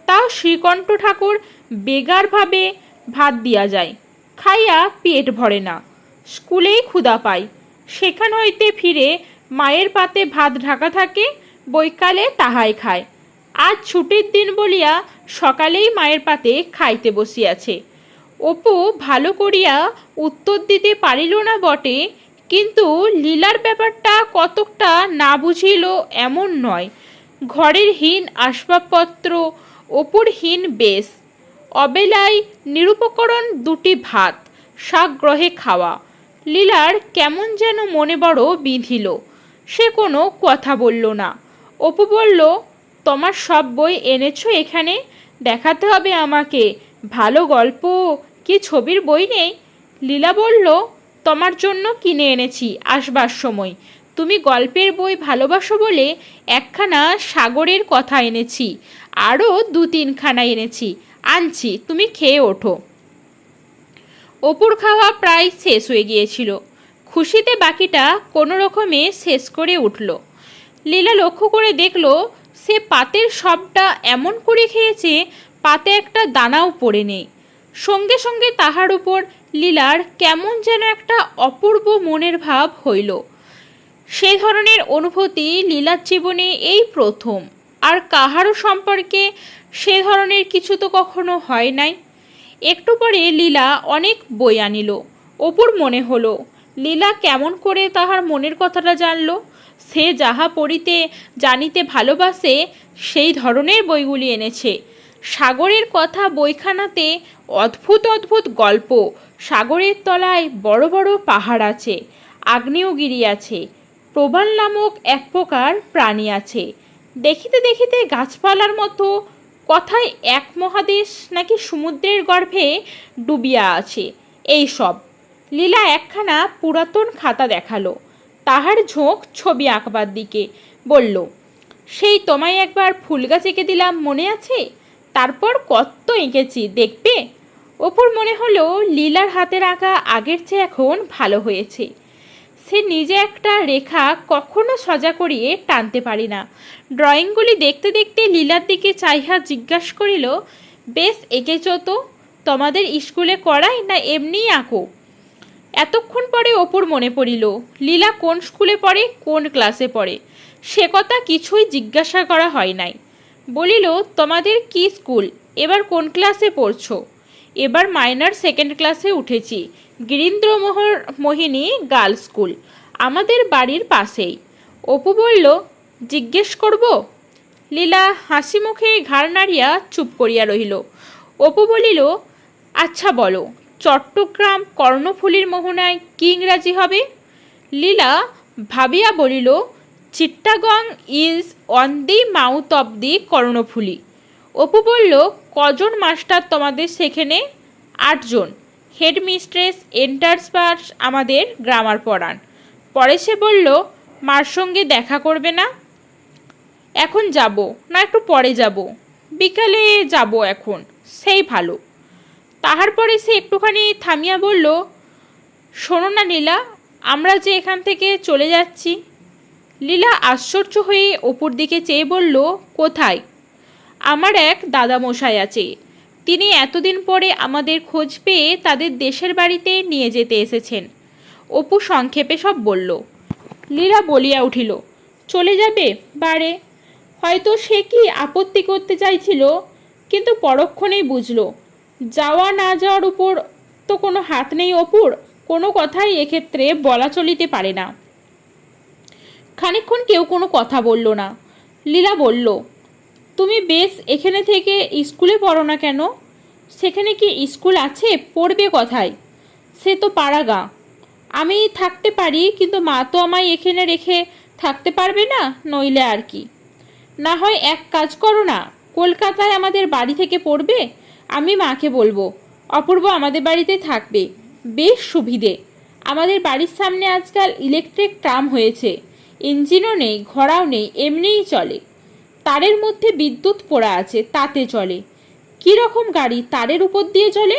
তাও শ্রীকণ্ঠ ঠাকুর বেগারভাবে ভাত দিয়া যায়, খাইয়া পেট ভরে না, স্কুলেই ক্ষুধা পায়। সেখান হইতে ফিরে মায়ের পাতে ভাত ঢাকা থাকে, বৈকালে তাহাই খায়। আজ ছুটির দিন বলিয়া সকালেই মায়ের পাতে খাইতে বসিয়াছে। অপু ভালো করিয়া উত্তর দিতে পারিল না বটে, কিন্তু লীলার ব্যাপারটা কতকটা না বুঝিল এমন নয়। ঘরের হীন আসবাবপত্র, অপুর হীন বেশ, অবেলায় নিরুপকরণ 2টি ভাত, সাগ্রহে খাওয়া। লীলার কেমন যেন মনে বড় বিঁধিল। সে কোনো কথা বলল না। অপু বলল, তোমার সব বই এনেছো এখানে? দেখাতে হবে আমাকে, ভালো গল্প কি ছবির বই নেই? লীলা বলল, তোমার জন্য কিনে এনেছি আসবার সময়, তুমি গল্পের বই ভালোবাসো বলে একখানা সাগরের কথা এনেছি, আরও 2-3খানা এনেছি, আনছি, তুমি খেয়ে ওঠো। অপুর খাওয়া প্রায় শেষ হয়ে গিয়েছিল। খুশিতে বাকিটা কোনো রকমে শেষ করে উঠল। লীলা লক্ষ্য করে দেখল, সে পাতের সবটা এমন করে খেয়েছে পাতে একটা দানাও পড়ে নেই। সঙ্গে সঙ্গে তাহার উপর লীলার কেমন যেন একটা অপূর্ব মনের ভাব হইল। সে ধরনের অনুভূতি লীলার জীবনে এই প্রথম, আর কাহারও সম্পর্কে সে ধরনের কিছু তো কখনো হয় নাই। একটু পরে লীলা অনেক বই আনিল। অপুর মনে হলো, লীলা কেমন করে তাহার মনের কথাটা জানল। সে যাহা পড়িতে জানিতে ভালোবাসে সেই ধরনের বইগুলি এনেছে। সাগরের কথা বইখানাতে অদ্ভুত অদ্ভুত গল্প, সাগরের তলায় বড় বড় পাহাড় আছে, আগ্নেয়গিরি আছে, প্রবাল নামক এক প্রকার প্রাণী আছে, দেখিতে দেখিতে গাছপালার মতো, কথায় এক মহাদেশ নাকি সমুদ্রের গর্ভে ডুবিয়া আছে, এই সব। লীলা একখানা পুরাতন খাতা দেখালো। তাহার ঝোঁক ছবি আঁকবার দিকে। বলল, সেই তোমায় একবার ফুল গাছ এঁকে দিলাম, মনে আছে? তারপর কত এঁকেছি, দেখবে? অপুর মনে হলো লীলার হাতের আঁকা আগের চেয়ে এখন ভালো হয়েছে। সে নিজে একটা রেখা কখনো সোজা করিয়ে টানতে পারি না। ড্রয়িংগুলি দেখতে দেখতে লীলার দিকে চাইহা জিজ্ঞাসা করিল, বেশ এঁকেছ তো, তোমাদের স্কুলে করাই না এমনিই আঁকো? এতক্ষণ পরে অপুর মনে পড়িল, লীলা কোন স্কুলে পড়ে, কোন ক্লাসে পড়ে। সে কথা কিছুই জিজ্ঞাসা করা হয় নাই। বলিল, তোমাদের কি স্কুল, এবার কোন ক্লাসে পড়ছো? এবার মাইনর 2nd ক্লাসে উঠেছি, গিরীন্দ্রমোহিনী গার্লস স্কুল, আমাদের বাড়ির পাশেই। অপু বলল, জিজ্ঞেস করব? লীলা হাসি মুখে ঘাড় নাড়িয়া চুপ করিয়া রহিল। অপু বলিল, আচ্ছা বলো, চট্টগ্রাম কর্ণফুলীর মোহনায় কি ইংরাজি হবে? লীলা ভাবিয়া বলিল, Chittagong is on the mouth of the Karnaphuli. Apu বলল, কজন মাস্টার তোমাদের সেখানে? 8 জন। হেড মিস্ট্রেস এন্টার্সপাস আমাদের গ্রামার পড়ান। পরে সে বলল, মার সঙ্গে দেখা করবে না? এখন যাব না, একটু পরে যাব, বিকালে যাব এখন, সেই ভালো। তাহার পরে সে একটুখানি থামিয়া বলল, শোনো না লীলা, আমরা যে এখান থেকে চলে যাচ্ছি। লীলা আশ্চর্য হয়ে অপুর দিকে চেয়ে বলল, কোথায়? আমার এক দাদামশাই আছে, তিনি এতদিন পরে আমাদের খোঁজ পেয়ে তাদের দেশের বাড়িতে নিয়ে যেতে এসেছেন। অপু সংক্ষেপে সব বলল। লীলা বলিয়া উঠিল, চলে যাবে বারে? হয়তো সে কি আপত্তি করতে চাইছিল, কিন্তু পরক্ষণেই বুঝল যাওয়া না যাওয়ার উপর তো কোনো হাত নেই অপুর, কোনো কথাই এক্ষেত্রে বলা চলিতে পারে না। খানিকক্ষণ কেউ কোনো কথা বলল না। লীলা বলল, তুমি বেশ এখানে থেকে স্কুলে পড়ো না কেন? সেখানে কি স্কুল আছে? পড়বে কথায়? সে তো পাড়াগা। আমি থাকতে পারি, কিন্তু মা তো আমায় এখানে রেখে থাকতে পারবে না, নইলে আর কি। না হয় এক কাজ করো না, কলকাতায় আমাদের বাড়ি থেকে পড়বে। আমি মাকে বলবো অপূর্ব আমাদের বাড়িতে থাকবে, বেশ সুবিধে। আমাদের বাড়ির সামনে আজকাল ইলেকট্রিক ট্রাম হয়েছে, ইঞ্জিনও নেই, ঘোড়াও নেই, এমনিই চলে। তারের মধ্যে বিদ্যুৎ পোড়া আছে, তাতে চলে। কী রকম গাড়ি তারের উপর দিয়ে চলে?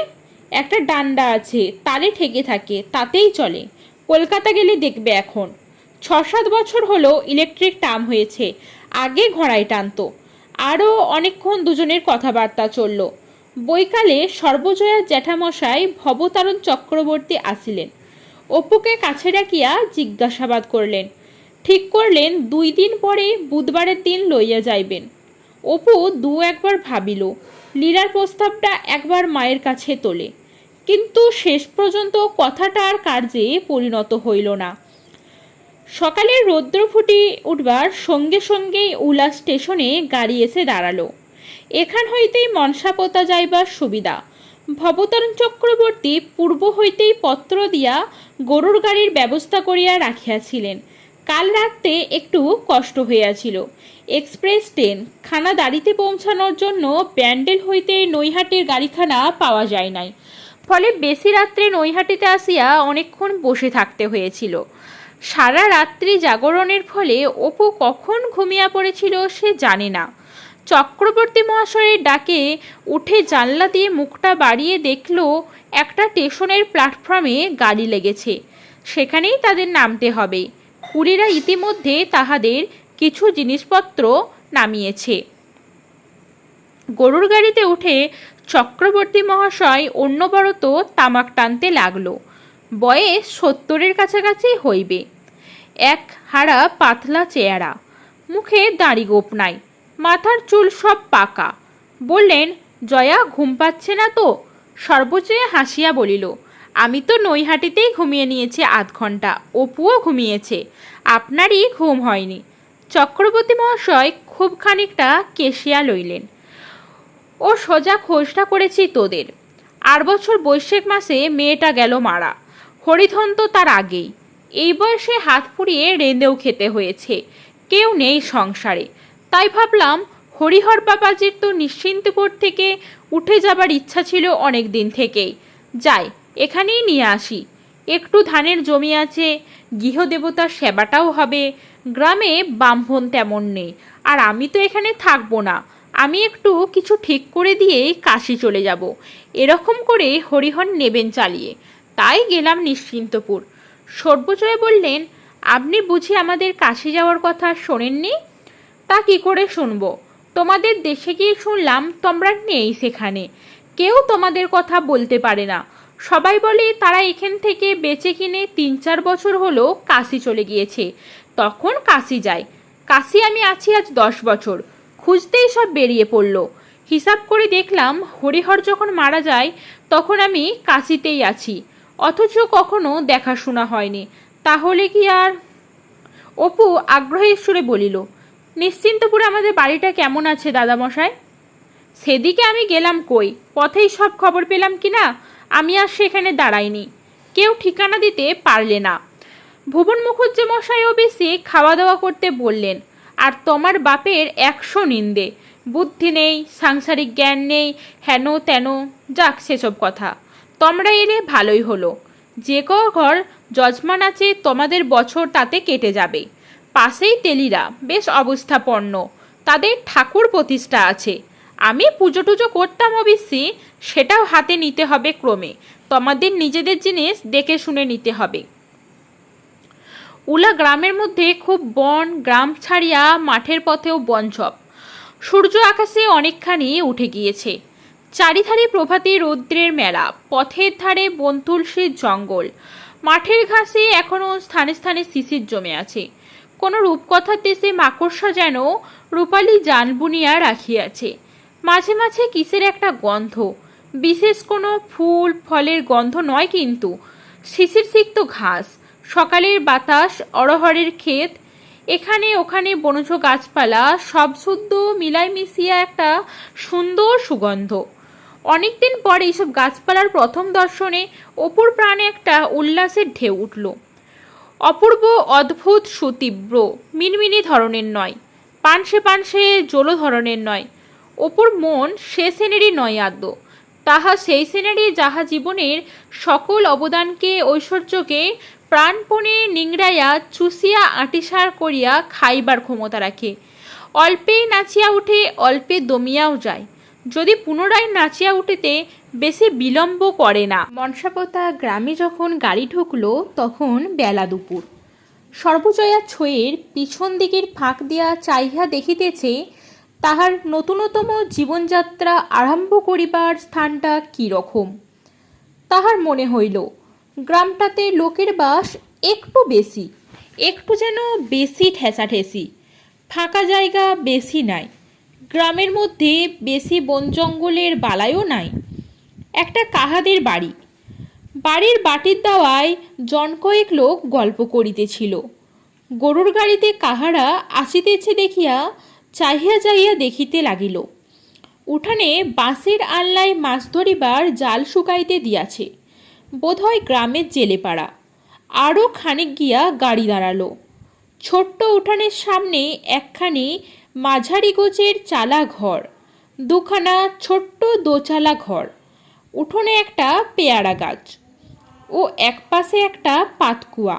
একটা ডান্ডা আছে, তারে ঠেকে থাকে, তাতেই চলে। কলকাতা গেলে দেখবে এখন। 6-7 বছর হলো ইলেকট্রিক ট্রাম হয়েছে, আগে ঘোড়ায় টানতো। আরও অনেকক্ষণ দুজনের কথাবার্তা চলল। বৈকালে সর্বজয়ার জ্যাঠামশাই ভবতারণ চক্রবর্তী আসিলেন। অপুকে কাছে ডাকিয়া জিজ্ঞাসাবাদ করলেন। ঠিক করলেন 2 দিন পরে বুধবারের দিন লইয়া যাইবেন। অপু 2-1 বার ভাবিল, লীলার প্রস্তাবটা একবার মায়ের কাছে তোলে, কিন্তু শেষ পর্যন্ত কথাটা আর কার্যে পরিণত হইল না। সকালে রৌদ্র ফুটি উঠবার সঙ্গে সঙ্গেই উলা স্টেশনে গাড়ি এসে দাঁড়ালো। এখান হইতেই মনসাপোতা যাইবার সুবিধা। ভবতারণ চক্রবর্তী পূর্ব হইতেই পত্র দিয়া গরুর গাড়ির ব্যবস্থা করিয়া রাখিয়াছিলেন। কাল রাত্রে একটু কষ্ট হইয়াছিল। এক্সপ্রেস ট্রেন খানাদারিতে পৌঁছানোর জন্য ব্যান্ডেল হইতে নৈহাটির গাড়িখানা পাওয়া যায় নাই, ফলে বেশি রাত্রে নৈহাটিতে আসিয়া অনেকক্ষণ বসে থাকতে হয়েছিল। সারা রাত্রি জাগরণের ফলে অপু কখন ঘুমিয়া পড়েছিল সে জানে না। চক্রবর্তী মহাশয়ের ডাকে উঠে জানলা দিয়ে মুখটা বাড়িয়ে দেখল একটা স্টেশনের প্ল্যাটফর্মে গাড়ি লেগেছে, সেখানেই তাদের নামতে হবে। কুলিরা ইতিমধ্যে তাহাদের কিছু জিনিসপত্র নামিয়েছে। গরুর গাড়িতে উঠে চক্রবর্তী মহাশয় অন্যবরত তামাক টানতে লাগলো। বয়স 70-এর কাছাকাছি হইবে। এক হাড়া পাতলা চেহারা, মুখে দাড়ি গোপ নাই, মাথার চুল সব পাকা। বললেন, জয়া, ঘুম পাচ্ছে না তো? সর্বজয়া হাসিয়া বলিল, আমি তো নৈহাটিতেই ঘুমিয়ে নিয়েছি 1/2 ঘন্টা, অপুও ঘুমিয়েছে, আপনারই ঘুম হয়নি। চক্রবর্তী মহাশয় খুব খানিকটা কেশিয়া লইলেন। ও সোজা খোঁজটা করেছি তোদের। 8 বছর বৈশাখ মাসে মেয়েটা গেল মারা, হরিধন তো তার আগেই। এই বয়সে হাত পুড়িয়ে রেঁধেও খেতে হয়েছে, কেউ নেই সংসারে। তাই ভাবলাম হরিহর বাবাজির তো নিশ্চিন্তপুর থেকে উঠে যাবার ইচ্ছা ছিল অনেক দিন থেকেই, যাই এখানেই নিয়ে আসি। একটু ধানের জমি আছে, গৃহদেবতার সেবাটাও হবে। গ্রামে ব্রাহ্মণ তেমন নেই, আর আমি তো এখানে থাকবো না, আমি একটু কিছু ঠিক করে দিয়েই কাশি চলে যাব। এরকম করে হরিহর নেবেন চালিয়ে, তাই গেলাম নিশ্চিন্তপুর। সর্বজয় বললেন, আপনি বুঝি আমাদের কাশি যাওয়ার কথা শোনেননি? তা কি করে শুনবো? তোমাদের দেশে গিয়ে শুনলাম তোমরা নেই সেখানে, কেউ তোমাদের কথা বলতে পারে না। সবাই বলে তারা এখান থেকে বেচে কিনে 3-4 বছর হলো কাশি চলে গিয়েছে, তখন কাশি যায়। কাশি আমি আছি আজ 10 বছর, খুঁজতেই সব বেরিয়ে পড়ল। হিসাব করে দেখলাম হরিহর যখন মারা যায় তখন আমি কাশিতেই আছি, অথচ কখনো দেখাশোনা হয়নি। তাহলে কি আর? অপু আগ্রহের সুরে বলিল, নিশ্চিন্তপুরে আমাদের বাড়িটা কেমন আছে দাদামশাই? সেদিকে আমি গেলাম কই, পথেই সব খবর পেলাম কি না, আমি আর সেখানে দাঁড়াইনি, কেউ ঠিকানা দিতে পারলে না। ভুবন মুখুজ্জে মশাইও বেশি খাওয়া দাওয়া করতে বললেন, আর তোমার বাপের 100 নিন্দে। বুদ্ধি নেই, সাংসারিক জ্ঞান নেই, হেন তেন। যাক সেসব কথা, তোমরা এলে ভালোই হলো। যে ঘর যজমান আছে তোমাদের বছর তাতে কেটে যাবে। পাশেই তেলিরা, বেশ অবস্থাপন্ন, তাদের ঠাকুর প্রতিষ্ঠা আছে। আমি পুজো টুজো করতাম অবশ্যই, সেটাও হাতে নিতে হবে ক্রমে। তোমাদের নিজেদের জিনিস দেখে শুনে নিতে হবে। উলা গ্রামের মধ্যে খুব বন, গ্রাম ছাড়িয়া মাঠের পথেও বনঝপ। সূর্য আকাশে অনেকখানি উঠে গিয়েছে। চারিধারে প্রভাতী রৌদ্রের মেলা, পথের ধারে বনতুলসীর জঙ্গল, মাঠের ঘাসে এখনো স্থানে স্থানে শিশির জমে আছে। কোনো রূপকথার দেশে মাকড়সা যেন রূপালী জান বুনিয়া রাখিয়াছে। মাঝে মাঝে কিসের একটা গন্ধ, বিশেষ কোনো ফুল ফলের গন্ধ নয়, কিন্তু শিশির সিক্ত ঘাস, সকালের বাতাস, অরহরের ক্ষেত, এখানে ওখানে বনজ গাছপালা, সব শুদ্ধ মিলাই মিশিয়া একটা সুন্দর সুগন্ধ। অনেকদিন পর এইসব গাছপালার প্রথম দর্শনে অপুর প্রাণে একটা উল্লাসের ঢেউ উঠল। অপূর্ব, অদ্ভুত, সুতীব্র, মিনমিনি ধরনের নয়, পানসে পানসে জলো ধরনের নয়। অপুর মন সে শ্রেণীরই নয় আদ্য। তাহা সেই শ্রেণীরই যাহা জীবনের সকল অবদানকে, ঐশ্বর্যকে প্রাণপণে নিংড়াইয়া চুষিয়া আঁটিসার করিয়া খাইবার ক্ষমতা রাখে। অল্পেই নাচিয়া উঠে, অল্পে দমিয়াও যায়। যদি পুনরায় নাচিয়া উঠিতে বেশি বিলম্ব করে না। মনসাপোতা গ্রামে যখন গাড়ি ঢুকল তখন বেলা দুপুর। সর্বজয়া ছইয়ের পিছন দিকের ফাঁক দিয়া চাহিয়া দেখিতেছে তাহার নূতনতম জীবনযাত্রা আরম্ভ করিবার স্থানটা কীরকম। তাহার মনে হইল গ্রামটাতে লোকের বাস একটু বেশি, একটু যেন বেশি ঠেসাঠেসি, ফাঁকা জায়গা বেশি নাই। গ্রামের মধ্যে বেশি বন জঙ্গলের বালাইও নাই। একটা কাহাদের বাড়ি, বাড়ির বাটির দাওয়ায় জনকয়েক লোক গল্প করিতেছিল। গরুর গাড়িতে কাহারা আসিতেছে দেখিয়া চাহিয়া চাহিয়া দেখিতে লাগিল। উঠানে বাঁশের আল্লায় মাছ ধরিবার জাল শুকাইতে দিয়াছে, বোধহয় গ্রামের জেলেপাড়া। আরও খানিক গিয়া গাড়ি দাঁড়ালো। ছোট্ট উঠানের সামনে একখানি মাঝারি গোছের চালা ঘর, দুখানা ছোট্ট দোচালা ঘর, উঠোনে একটা পেয়ারা গাছ ও একপাশে একটা পাতকুয়া।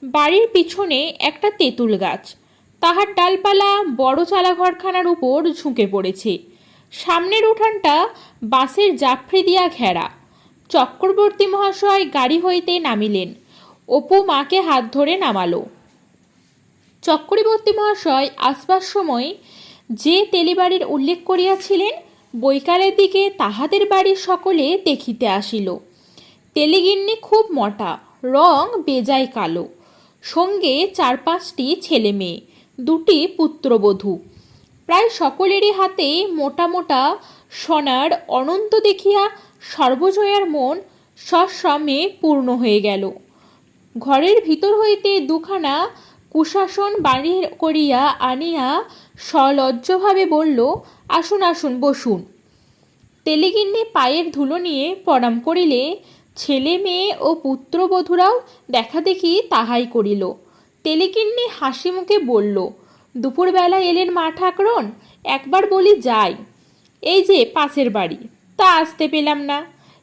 বাড়ির পিছনে একটা তেঁতুল গাছ, তাহার ডালপালা বড় চালা ঘরখানার উপর ঝুঁকে পড়েছে। সামনের উঠানটা বাঁশের জাফরি দিয়া ঘেরা। চক্রবর্তী মহাশয় গাড়ি হইতে নামিলেন। অপু মাকে হাত ধরে নামালো। চক্রবর্তী মহাশয় আসবার সময় যে তেলিবাড়ির উল্লেখ করিয়াছিলেন, বৈকালের দিকে তাহাদের বাড়ির সকলে দেখিতে আসিল। তেলিগিন্নি খুব মোটা, রং বেজায় কালো, সঙ্গে 4-5টি ছেলে মেয়ে, 2টি পুত্রবধূ। প্রায় সকলেরই হাতে মোটা মোটা সোনার অনন্ত দেখিয়া সর্বজয়ার মন সশ্রমে পূর্ণ হয়ে গেল। ঘরের ভিতর হইতে দুখানা কুশাসন বাড়ি করিয়া আনিয়া সলজ্জভাবে বলল, আসুন আসুন, বসুন। তেলিগিন্নি পায়ের ধুলো নিয়ে প্রণাম করিলে ছেলে মেয়ে ও পুত্রবধূরাও দেখা দেখি তাহাই করিল। তেলিগিন্নি হাসি মুখে বলল, দুপুরবেলা এলেন মা ঠাকরুন, একবার বলি যাই। এই যে পাশের বাড়ি, তা আসতে পেলাম না।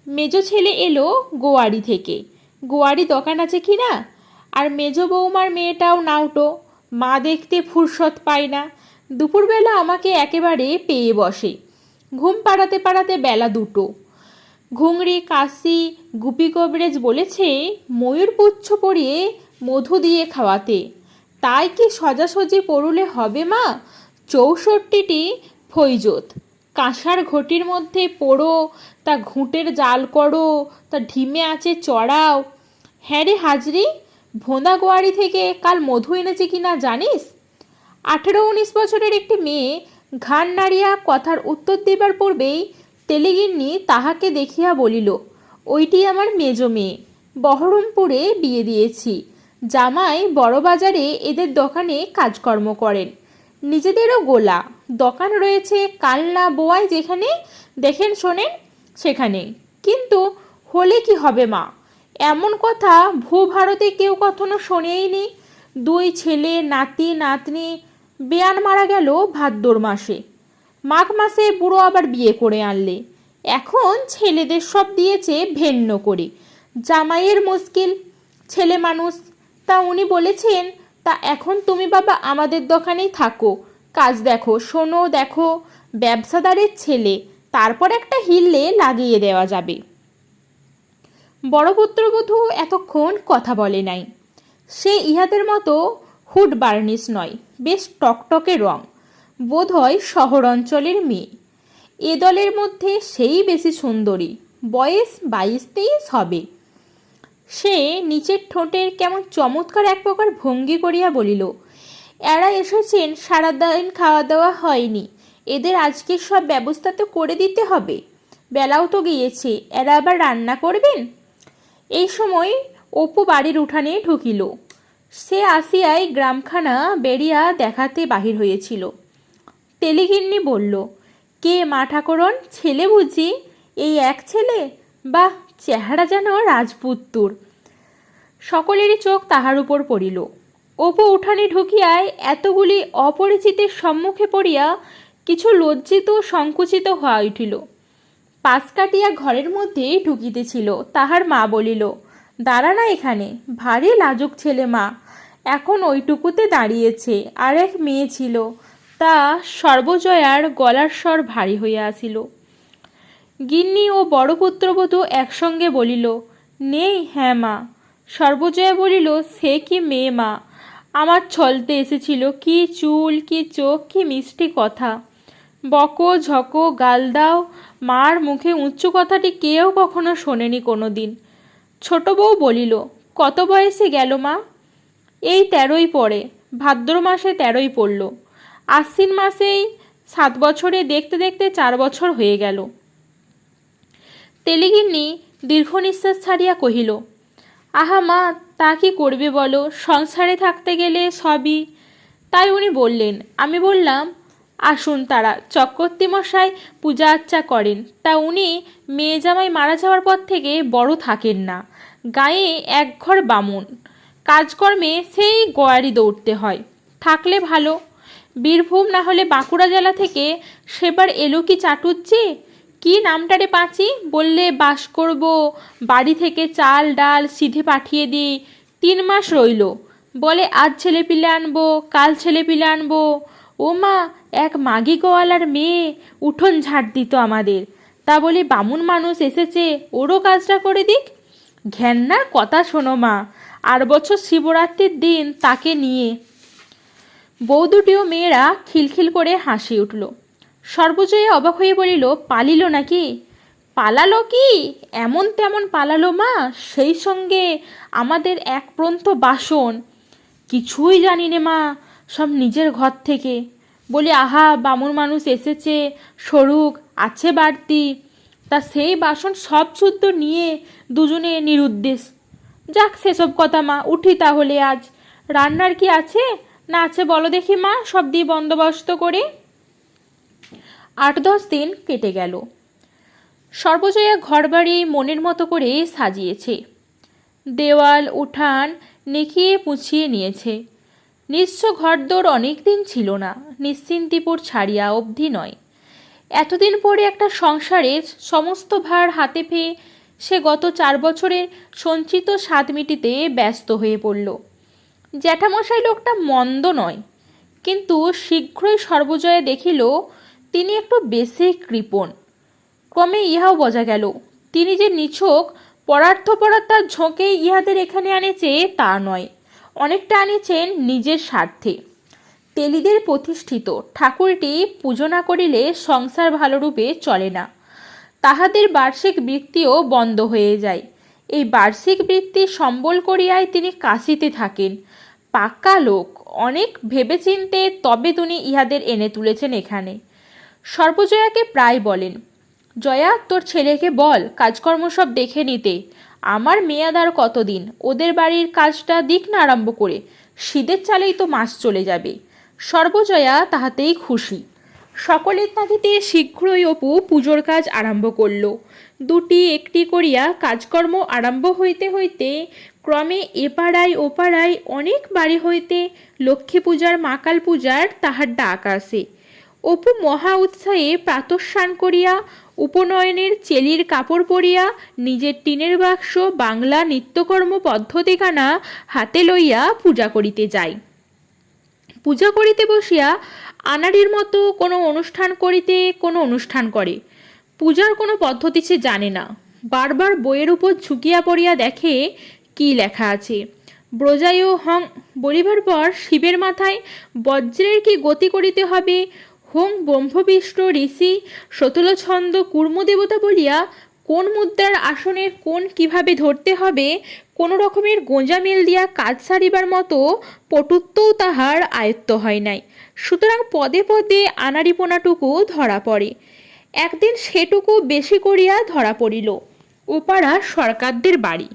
মেজো ছেলে এলো গোয়ারি থেকে, গোয়ারি দোকান আছে কি না, আর মেজো বৌমার মেয়েটাও নাউটো, মা দেখতে ফুরসত পায় না। দুপুরবেলা আমাকে একেবারে পেয়ে বসে। ঘুম পাড়াতে পাড়াতে বেলা 2টো। ঘুংরি, কাশি, গুপি কবিরাজ বলেছে ময়ূরপুচ্ছ পরিয়ে মধু দিয়ে খাওয়াতে। তাই কি সোজাসুজি পড়ুলে হবে মা? 64টি ফৈজত, কাঁসার ঘটির মধ্যে পোড়ো, তা ঘুঁটের জাল করো, তা ঢিমে আছে চড়াও। হ্যাঁ রে হাজরি, ভোঁদা গোয়ারি থেকে কাল মধু এনেছে কিনা জানিস? 18-19 বছরের একটি মেয়ে ঘাড় নাড়িয়া কথার উত্তর দিবার পূর্বেই তেলিগিন্নি তাহাকে দেখিয়া বলিল, ওইটি আমার মেজো মেয়ে, বহরমপুরে বিয়ে দিয়েছি। জামাই বড়বাজারে এদের দোকানে কাজকর্ম করেন, নিজেদেরও গোলা দোকান রয়েছে কালনা বোয়ায়, যেখানে দেখেন শোনেন সেখানে। কিন্তু হলে কি হবে মা, এমন কথা ভূভারতে কেউ কখনো শোনেইনি। 2 ছেলে, নাতি নাতনি, বেয়ান মারা গেল ভাদ্র মাসে। মাঘ মাসে বুড়ো আবার বিয়ে করে আনলে, এখন ছেলেদের সব দিয়েছে ভেন্ন করে, জামাইয়ের মুশকিল, ছেলে মানুষ। তা উনি বলেছেন, তা এখন তুমি বাবা আমাদের দোকানেই থাকো, কাজ দেখো, শোনো দেখো, ব্যবসাদারের ছেলে, তারপর একটা হিললে লাগিয়ে দেওয়া যাবে। বড় পুত্রবধূ এতক্ষণ কথা বলে নাই। সে ইহাদের মতো হুড বার্নিশ নয়, বেশ টকটকে রং, বোধ হয় শহর অঞ্চলের মেয়ে। এ দলের মধ্যে সেই বেশি সুন্দরী, বয়স 22-23 হবে। সে নিচের ঠোঁটের কেমন চমৎকার এক প্রকার ভঙ্গি করিয়া বলিল, এরা এসেছেন, সারাদিন খাওয়া দাওয়া হয়নি, এদের আজকে সব ব্যবস্থা তো করে দিতে হবে, বেলাও তো গিয়েছে, এরা আবার রান্না করবেন। এই সময় অপু বাড়ির উঠানে ঢুকিল। সে আসিয়াই গ্রামখানা বেরিয়া দেখাতে বাহির হয়েছিল। তেলিগিন্নি বলল, কে মা ঠাকুরন, ছেলে বুঝি? এই এক ছেলে? বাহ, চেহারা যেন রাজপুত্তুর। সকলেরই চোখ তাহার উপর পড়িল। অপু উঠানে ঢুকিয়ায় এতগুলি অপরিচিতের সম্মুখে পড়িয়া কিছু লজ্জিত সংকুচিত হওয়া উঠিল। পাশ কাটিয়া ঘরের মধ্যে ঢুকিতেছিল, তাহার মা বলিল, দাঁড়া না এখানে, ভারী লাজুক ছেলে মা, এখন ওইটুকুতে দাঁড়িয়েছে। আর এক মেয়ে ছিল, তা সর্বজয়ার গলার স্বর ভারী হইয়া আসিল। গিন্নি ও বড় পুত্রবধূ একসঙ্গে বলিল, নেই। হ্যাঁ মা। সর্বজয়া বলিল, সে কি মেয়ে মা, আমার ছলতে এসেছিল, কি চুল, কি চোখ, কি মিষ্টি কথা, বকো ঝকো গাল দাও, মার মুখে উঁচু কথাটি কেউ কখনো শোনেনি কোনো দিন। ছোট বউ বলিল, কত বয়সে গেল মা? এই 13ই পড়ে, ভাদ্র মাসে 13ই পড়ল, আশ্বিন মাসেই 7 বছরে, দেখতে দেখতে 4 বছর হয়ে গেল। তেলিগিন্নি দীর্ঘ নিঃশ্বাস ছাড়িয়া কহিল, আহা মা, তা কি করবে বলো, সংসারে থাকতে গেলে সবই। তাই উনি বললেন। আমি বললাম, আসুন তারা, চক্রবর্তী মশাই পূজা আর্চা করেন, তা উনি মেয়ে জামাই মারা যাওয়ার পর থেকে বড় থাকেন না, গায়ে এক ঘর বামুন, কাজকর্মে সেই গোয়ারি দৌড়তে হয়, থাকলে ভালো। বীরভূম না হলে বাঁকুড়া জেলা থেকে সেবার এলো কি চাটুজ্জে, কি নামটারে পাঁচি, বললে বাস করব, বাড়ি থেকে চাল ডাল সিধে পাঠিয়ে দিই, 3 মাস রইল, বলে আজ ছেলেপিলে আনবো, কাল ছেলেপিলে আনবো। ও মা, এক মাগি গোয়ালার মেয়ে উঠোন ঝাড় দিত আমাদের, তা বলি বামুন মানুষ এসেছে, ওরও কাজটা করে দিক। ঘেন্নার কথা শোনো মা, আর বছর শিবরাত্রির দিন তাকে নিয়ে। বউ দুটিও মেয়েরা খিলখিল করে হাসি উঠল। সর্বজয়া অবাক হয়ে বলিল, পালিল নাকি? পালালো কি? এমন তেমন পালালো মা, সেই সঙ্গে আমাদের এক প্রন্ত বাসন। কিছুই জানি নে মা, সব নিজের ঘর থেকে। বলি, আহা, বামুন মানুষ এসেছে, সরুক, আছে বাড়তি, তা সেই বাসন সব শুদ্ধ নিয়ে দুজনে নিরুদ্দেশ। যাক, সেসব কথা মা, উঠি তাহলে আজ। রান্নার কি আছে না আছে বলো দেখি মা, সব দিয়ে বন্দোবস্ত করে। 8-10 দিন কেটে গেল। সর্বজয়া ঘরবাড়ি মনের মতো করে সাজিয়েছে, দেওয়াল উঠান নেকিয়ে পুছিয়ে নিয়েছে। নিঃস্ব ঘরদোর অনেক দিন ছিল না, নিশ্চিন্তিপুর ছাড়িয়া অবধি নয়। এতদিন পরে একটা সংসারের সমস্ত ভার হাতে পেয়ে সে গত 4 বছরের সঞ্চিত স্বাদ মিটিতে ব্যস্ত হয়ে পড়ল। জ্যাঠামশাই লোকটা মন্দ নয়, কিন্তু শীঘ্রই সর্বজয়া দেখিল তিনি একটু বেশি কৃপণ। ক্রমে ইহাও বোঝা গেল তিনি যে নিছক পরার্থপরতার ঝোঁকেই ইহাদের এখানে আনেছে তা নয়, অনেকটা আনিছেন নিজের স্বার্থে। তেলিদের প্রতিষ্ঠিত ঠাকুরটি পুজো না করিলে সংসার ভালোরূপে চলে না, তাহাদের বার্ষিক বৃত্তিও বন্ধ হয়ে যায়। এই বার্ষিক বৃত্তি সম্বল করিয়াই তিনি কাশিতে থাকেন। পাক্কা লোক, অনেক ভেবেচিন্তে তবে তিনি ইহাদের এনে তুলেছেন এখানে। সর্বজয়াকে প্রায় বলেন, জয়া, তোর ছেলেকে বল কাজকর্ম সব দেখে নিতে, আমার মেয়াদ আর কতদিন, ওদের বাড়ির কাজটা দিক না আরম্ভ করে, শীতের চালেই তো মাস চলে যাবে। সর্বজয়া তাহাতেই খুশি। সকলের তাগিদে শীঘ্রই অপু পুজোর কাজ আরম্ভ করল। 2টি একটি করিয়া কাজকর্ম আরম্ভ হইতে হইতে ক্রমে এপাড়ায় ওপাড়ায় অনেক বাড়ি হইতে লক্ষ্মী পূজার মাকাল পূজার তাহার ডাক আসে। অপু মহা উৎসাহে প্রাতঃস্নান করিয়া উপনয়নের চেলির কাপড় পরিয়া নিজের টিনের বাক্স বাংলা নিত্যকর্ম পদ্ধতিখানা হাতে লইয়া পূজা করিতে যায়। পূজা করিতে বসিয়া আনাড়ির মতো কোনো অনুষ্ঠান করে। পূজার কোনো পদ্ধতি সে জানে না। বারবার বইয়ের উপর ঝুঁকিয়া পড়িয়া দেখে কি লেখা আছে। ব্রজায়ু হং বলিবার পর শিবের মাথায় বজ্রের কি গতি করিতে হবে, হোং ব্রহ্মবিষ্ণু ঋষি শতুলছন্দ কুর্মদেবতা বলিয়া কোন মুদ্রার আসনের কোন কিভাবে ধরতে হবে, কোনো রকমের গোঁজামিল দিয়া কাজ সারিবার মতো পটুত্বও তাহার আয়ত্ত হয় নাই। সুতরাং পদে পদে আনাড়িপোনাটুকু ধরা পড়ে। একদিন সেটুকু বেশি করিয়া ধরা পড়িল। ওপাড়া সরকারদের বাড়ি।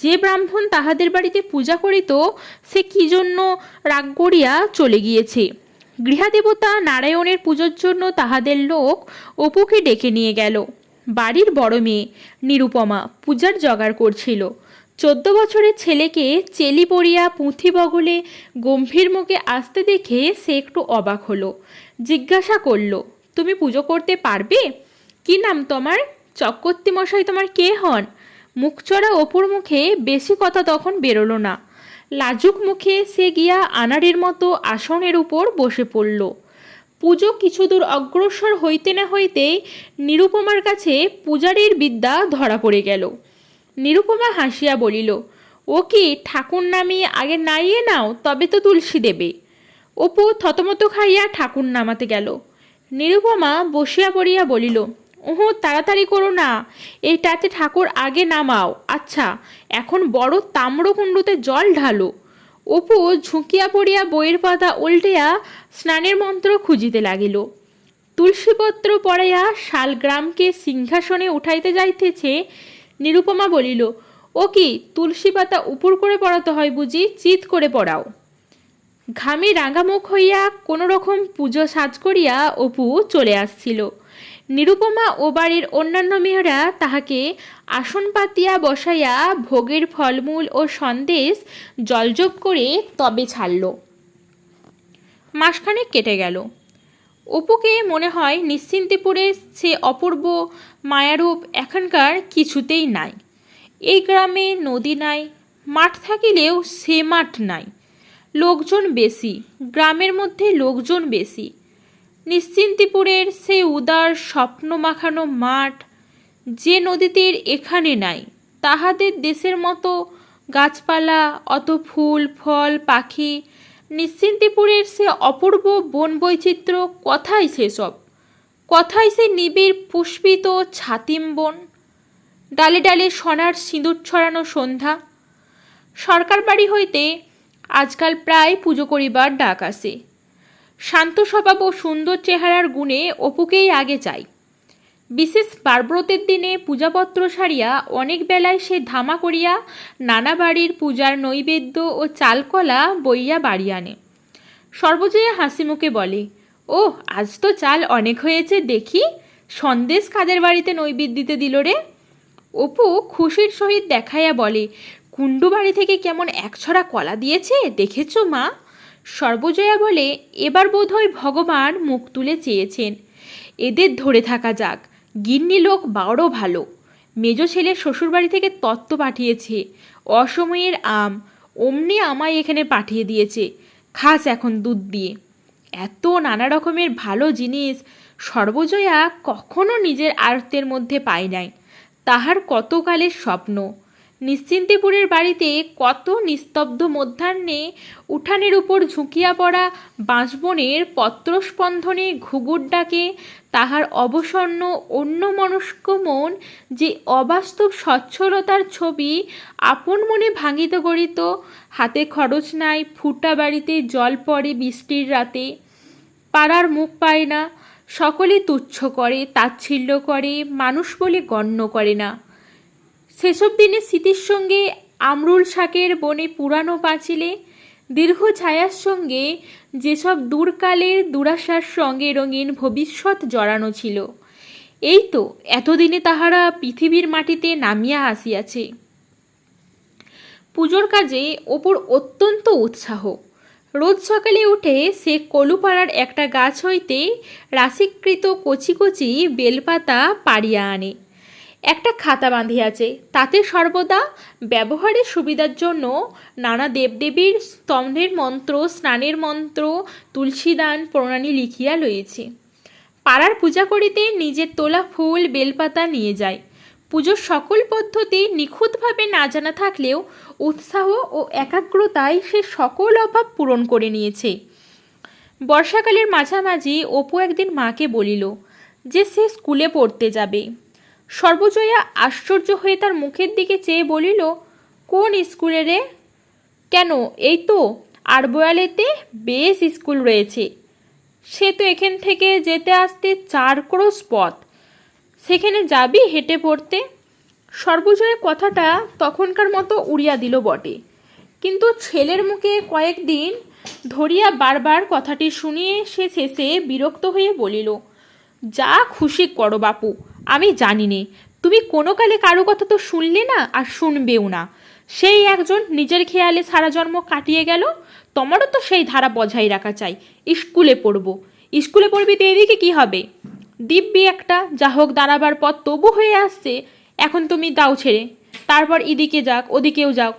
যে ব্রাহ্মণ তাহাদের বাড়িতে পূজা করিত সে কি জন্য রাগ করিয়া চলে গিয়েছে। গৃহাদেবতা নারায়ণের পুজোর জন্য তাহাদের লোক অপুকে ডেকে নিয়ে গেল। বাড়ির বড় মেয়ে নিরুপমা পূজার জোগাড় করছিল। 14 বছরের ছেলেকে চেলি পরিয়া পুঁথি বগলে গম্ভীর মুখে আসতে দেখে সে একটু অবাক হলো। জিজ্ঞাসা করল, তুমি পুজো করতে পারবে? কি নাম তোমার? চক্রবর্তী মশাই তোমার কে হন? মুখচড়া অপুর মুখে বেশি কথা তখন বেরোলো না। লাজুক মুখে সে গিয়া আনাড়ির মতো আসনের উপর বসে পড়ল। পুজো কিছু দূর অগ্রসর হইতে না হইতেই নিরুপমার কাছে পূজারীর বিদ্যা ধরা পড়ে গেল। নিরুপমা হাসিয়া বলিল, ও কি ঠাকুর নামিয়ে আগে নাইয়ে নাও, তবে তো তুলসী দেবে। অপু থতমত খাইয়া ঠাকুর নামাতে গেল। নিরুপমা বসিয়া পড়িয়া বলিল, ওহো তাড়াতাড়ি করো না, এইটাতে ঠাকুর আগে নামাও। আচ্ছা এখন বড় তাম্রকুণ্ডতে জল ঢালো। অপু ঝুঁকিয়া পড়িয়া বইয়ের পাতা উল্টিয়া স্নানের মন্ত্র খুঁজিতে লাগিল। তুলসীপত্র পড়াইয়া শালগ্রামকে সিংহাসনে উঠাইতে যাইতেছে। নিরুপমা বলিল, ও কি তুলসী পাতা উপর করে পড়াতে হয় বুঝি? চিৎ করে পড়াও। ঘামে রাঙামুখ হইয়া কোনো রকম পুজো সাজ করিয়া অপু চলে আসছিল। নিরুপমা ও বাড়ির অন্যান্য মেয়েরা তাহাকে আসন পাতিয়া বসাইয়া ভোগের ফলমূল ও সন্দেশ জলযোগ করে তবে ছাড়ল। মাসখানেক কেটে গেল। অপুকে মনে হয় নিশ্চিন্তিপুরের সে অপূর্ব মায়ারূপ এখানকার কিছুতেই নাই। এই গ্রামে নদী নাই, মাঠ থাকিলেও সে মাঠ নাই। লোকজন বেশি, গ্রামের মধ্যে লোকজন বেশি। নিশ্চিন্তিপুরের সে উদার স্বপ্ন মাখানো মাঠ যে নদীতীর এখানে নাই। তাহাদের দেশের মতো গাছপালা, অত ফুল ফল পাখি। নিশ্চিন্তিপুরের সে অপূর্ব বন বৈচিত্র্য, কথাই সেসব। কথাই সে নিবিড় পুষ্পিত ছাতিম বন, ডালে ডালে সোনার সিঁদুর ছড়ানো সন্ধ্যা। সরকার বাড়ি হইতে আজকাল প্রায় পুজো করিবার ডাক আসে। শান্ত স্বভাব ও সুন্দর চেহারার গুণে অপুকেই আগে চাই। বিশেষ বারব্রতের দিনে পূজাপত্র সারিয়া অনেক বেলায় সে ধামা করিয়া নানা বাড়ির পূজার নৈবেদ্য ও চালকলা বইয়া বাড়ি আনে। সর্বজয়া হাসি মুখে বলে, ও আজ তো চাল অনেক হয়েছে দেখি, সন্দেশ কাদের বাড়িতে নৈবেদ্য দিতে দিল রে? অপু খুশির সহিত দেখাইয়া বলে, কুণ্ডু বাড়ি থেকে কেমন একছড়া কলা দিয়েছে দেখেছ মা? সর্বজয়া বলে, এবার বোধহয় ভগবান মুখ তুলে চেয়েছেন, এদের ধরে থাকা যাক। গিন্নি লোক বড় ভালো। মেজ ছেলের শ্বশুরবাড়ি থেকে তত্ত্ব পাঠিয়েছে, অসময়ের আম, অমনি আমায় এখানে পাঠিয়ে দিয়েছে, খাস এখন দুধ দিয়ে। এত নানা রকমের ভালো জিনিস সর্বজয়া কখনো নিজের আয়ত্তের মধ্যে পায় নাই। তাহার কতকালের স্বপ্ন। নিশ্চিন্তিপুরের বাড়িতে কত নিস্তব্ধ মধ্যাহ্নে উঠানের উপর ঝুঁকিয়া পড়া বাঁশবনের পত্রস্পন্দনে ঘুঘুর ডাকে তাহার অবসন্ন অন্যমনস্ক মন যে অবাস্তব সচ্ছলতার ছবি আপন মনে ভাঙিত গড়িত। হাতে খরচ নাই, ফুটা বাড়িতে জল পড়ে বৃষ্টির রাতে, পাড়ার মুখ পায় না, সকলে তুচ্ছ করে, তাচ্ছিল্য করে, মানুষ বলে গণ্য করে না। সেসব দিনে স্মৃতির সঙ্গে আমরুল শাকের বনে পুরানো পাঁচিলে দীর্ঘ ছায়ার সঙ্গে যেসব দূরকালের দুরাশার সঙ্গে রঙিন ভবিষ্যৎ জড়ানো ছিল, এই তো এতদিনে তাহারা পৃথিবীর মাটিতে নামিয়া আসিয়াছে। পুজোর কাজে অপুর অত্যন্ত উৎসাহ। রোজ সকালে উঠে সে কলুপাড়ার একটা গাছ হইতে রাশিকৃত কচি কচি বেলপাতা পাড়িয়া আনে। একটা খাতা বাঁধিয়াছে, তাতে সর্বদা ব্যবহারের সুবিধার জন্য নানা দেবদেবীর স্তম্ভের মন্ত্র, স্নানের মন্ত্র, তুলসীদান প্রণালী লিখিয়া লইয়েছে। পাড়ার পূজা করিতে নিজের তোলা ফুল বেলপাতা নিয়ে যায়। পুজোর সকল পদ্ধতি নিখুঁতভাবে না জানা থাকলেও উৎসাহ ও একাগ্রতায় সে সকল অভাব পূরণ করে নিয়েছে। বর্ষাকালের মাঝামাঝি অপু একদিন মাকে বলিল যে সে স্কুলে পড়তে যাবে। সর্বজয়া আশ্চর্য হয়ে তার মুখের দিকে চেয়ে বলিল, কোন স্কুলে রে? কেন, এই তো আরবোয়ালেতে বেশ স্কুল রয়েছে। সে তো এখান থেকে যেতে আসতে 4 ক্রোশ পথ, সেখানে যাবি হেঁটে পড়তে? সর্বজয়া কথাটা তখনকার মতো উড়িয়া দিল বটে, কিন্তু ছেলের মুখে কয়েকদিন ধরিয়া বারবার কথাটি শুনিয়ে সে শেষে বিরক্ত হয়ে বলিল, যা খুশি করো বাপু, আমি জানি নে। তুমি কোনো কালে কারো কথা তো শুনলে না, আর শুনবেও না। সেই একজন নিজের খেয়ালে সারা জন্ম কাটিয়ে গেল, তোমারও তো সেই ধারা বজায় রাখা চাই। স্কুলে পড়বো, স্কুলে পড়বি তো এদিকে কী হবে? দিব্যি একটা যা হোক দাঁড়াবার পথ তবু হয়ে আসছে, এখন তুমি দাও ছেড়ে, তারপর এদিকে যাক ওদিকেও যাক।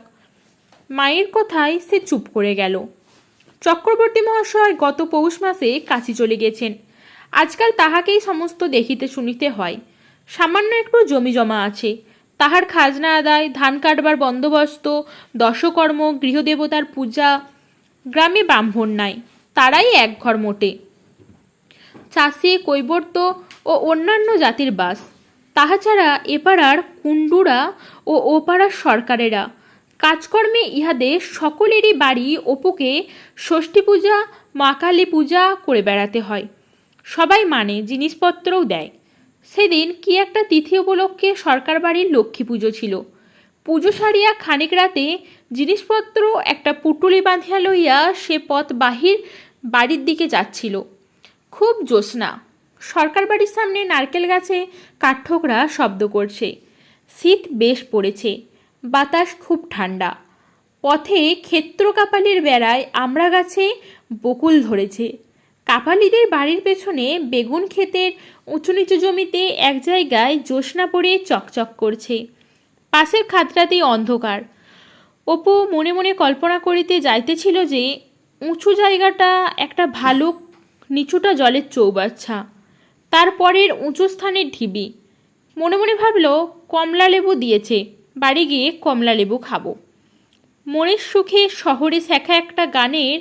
মায়ের কথায় সে চুপ করে গেল। চক্রবর্তী মহাশয় গত পৌষ মাসে কাশী চলে গেছেন। আজকাল তাহাকেই সমস্ত দেখিতে শুনিতে হয়। সামান্য একটু জমি জমা আছে, তাহার খাজনা আদায়, ধান কাটবার বন্দোবস্ত, দশকর্ম, গৃহদেবতার পূজা। গ্রামে ব্রাহ্মণ নাই, তারাই এক ঘর মোটে। চাষি, কৈবর্ত ও অন্যান্য জাতির বাস। তাহা ছাড়া এপাড়ার কুণ্ডুরা ও ওপাড়ার সরকারেরা। কাজকর্মে ইহাদের সকলেরই বাড়ি অপুকে ষষ্ঠী পূজা, মা কালী পূজা করে বেড়াতে হয়। সবাই মানে, জিনিসপত্রও দেয়। সেদিন কি একটা তিথি উপলক্ষে সরকার বাড়ির লক্ষ্মী পুজো ছিল। পুজো সারিয়া খানিক রাতে জিনিসপত্র একটা পুটুলি বাঁধিয়া লইয়া সে পথ বাহির বাড়ির দিকে যাচ্ছিল। খুব জ্যোৎস্না। সরকার বাড়ির সামনে নারকেল গাছে কাঠঠোকরা শব্দ করছে। শীত বেশ পড়েছে, বাতাস খুব ঠান্ডা। পথে ক্ষেত্র কাপালির বেড়ায় আমড়া গাছে বকুল ধরেছে। কাপালিদের বাড়ির পেছনে বেগুন ক্ষেতের উঁচু নিচু জমিতে এক জায়গায় জ্যোৎস্না পড়ে চকচক করছে। পাশের খাতটাতেই অন্ধকার। অপু মনে মনে কল্পনা করিতে যাইতেছিল যে উঁচু জায়গাটা একটা ভালুক, নিচুটা জলের চৌবাচ্চা, তারপরের উঁচু স্থানের ঢিবি। মনে মনে ভাবল, কমলা লেবু দিয়েছে, বাড়ি গিয়ে কমলা লেবু খাবো। মনের সুখে শহরে শেখা একটা গানের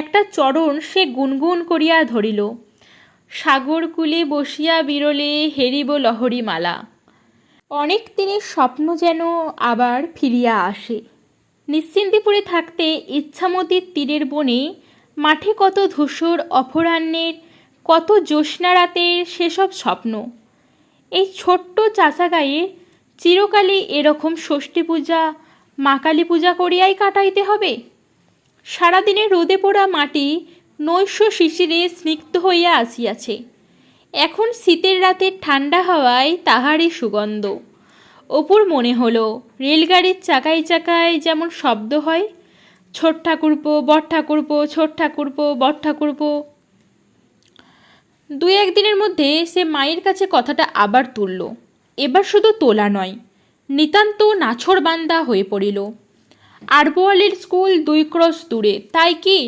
একটা চরণ সে গুনগুন করিয়া ধরিল। সাগর কূলে বসিয়া বিরলে হেরিব লহরী মালা। অনেক দিনের স্বপ্ন যেন আবার ফিরিয়া আসে। নিশ্চিন্তিপুরে থাকতে ইচ্ছামতির তীরের বনে, মাঠে কত ধূসর অপরাহ্নের, কত জ্যোৎস্না রাতের সেসব স্বপ্ন। এই ছোট্ট চাষাগায়ে চিরকালই এরকম ষষ্ঠী পূজা, মা কালী পূজা করিয়াই কাটাইতে হবে। সারাদিনে রোদে পোড়া মাটি নৈশ শিশিরে স্নিগ্ধ হইয়া আসিয়াছে। এখন শীতের রাতের ঠান্ডা হাওয়ায় তাহারই সুগন্ধ। অপুর মনে হলো রেলগাড়ির চাকায় চাকায় যেমন শব্দ হয়, ছোট ঠাকুরপো, বড় ঠাকুরপো, ছোট ঠাকুরপো, বড় ঠাকুরপো। 2-1 দিনের মধ্যে সে মায়ের কাছে কথাটা আবার তুলল। এবার শুধু তোলা নয়, নিতান্ত নাছোড়বান্দা হয়ে পড়িল। আরবোয়ালের স্কুল 2 ক্রোশ দূরে, তাই কি?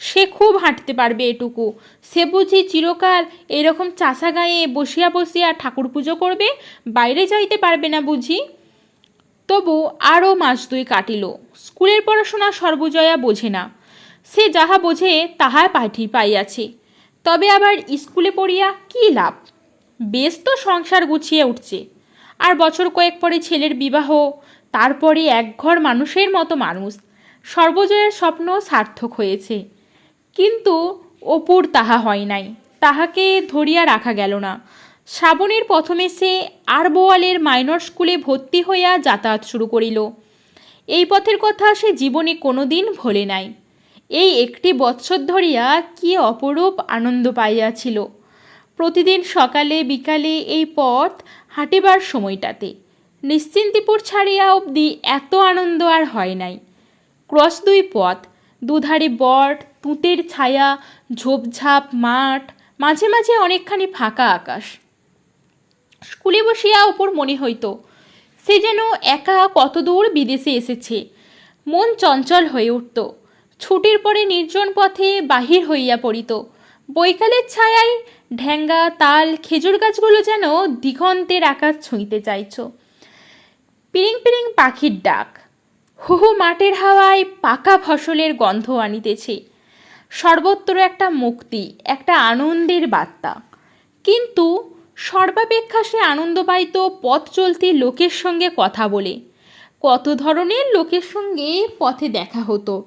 সে খুব হাঁটতে পারবে এটুকু। সে বুঝি চিরকাল এরকম চাষা গায়ে বসিয়া বসিয়া ঠাকুর পুজো করবে, বাইরে যাইতে পারবে না বুঝি? তবু আরও মাস 2 কাটিল। স্কুলের পড়াশোনা সর্বজয়া বোঝে না। সে যাহা বোঝে তাহা পাইয়াছে। তবে আবার স্কুলে পড়িয়া কী লাভ? বেশ তো সংসার গুছিয়ে উঠছে, আর বছর কয়েক পরে ছেলের বিবাহ, তারপরে একঘর মানুষের মতো মানুষ। সর্বজয়ের স্বপ্ন সার্থক হয়েছে, কিন্তু অপুর তাহা হয় নাই। তাহাকে ধরিয়া রাখা গেল না। শ্রাবণের প্রথমে সে আরবোয়ালের মাইনর স্কুলে ভর্তি হইয়া যাতায়াত শুরু করিল। এই পথের কথা সে জীবনে কোনো দিন ভোলে নাই। এই 1 বৎসর ধরিয়া কি অপরূপ আনন্দ পাইয়াছিল। প্রতিদিন সকালে বিকালে এই পথ হাঁটিবার সময়টাতে। নিশ্চিন্তিপুর ছাড়িয়া অবধি এত আনন্দ আর হয় নাই। ক্রস 2 পথ, দুধারে বট, তুঁতের ছায়া, ঝোপঝাপ মাঠ, মাঝে মাঝে অনেকখানি ফাঁকা আকাশ। স্কুলে বসিয়া ওপর মনে হইত সে যেন একা কতদূর বিদেশে এসেছে। মন চঞ্চল হয়ে উঠত। ছুটির পরে নির্জন পথে বাহির হইয়া পড়িত। বৈকালের ছায়ায় ঢ্যাঙ্গা, তাল, খেজুর গাছগুলো যেন দিগন্তের আকাশ ছুঁইতে চাইছ। পিরিং পিরিং পাখির ডাক, হু হু মাঠের হাওয়ায় পাকা ফসলের গন্ধ আনিতেছে। সর্বত্র একটা মুক্তি, একটা আনন্দের বার্তা। কিন্তু সর্বাপেক্ষা সে আনন্দ পাইত পথ চলতি লোকের সঙ্গে কথা বলে। কত ধরনের লোকের সঙ্গে পথে দেখা হতো।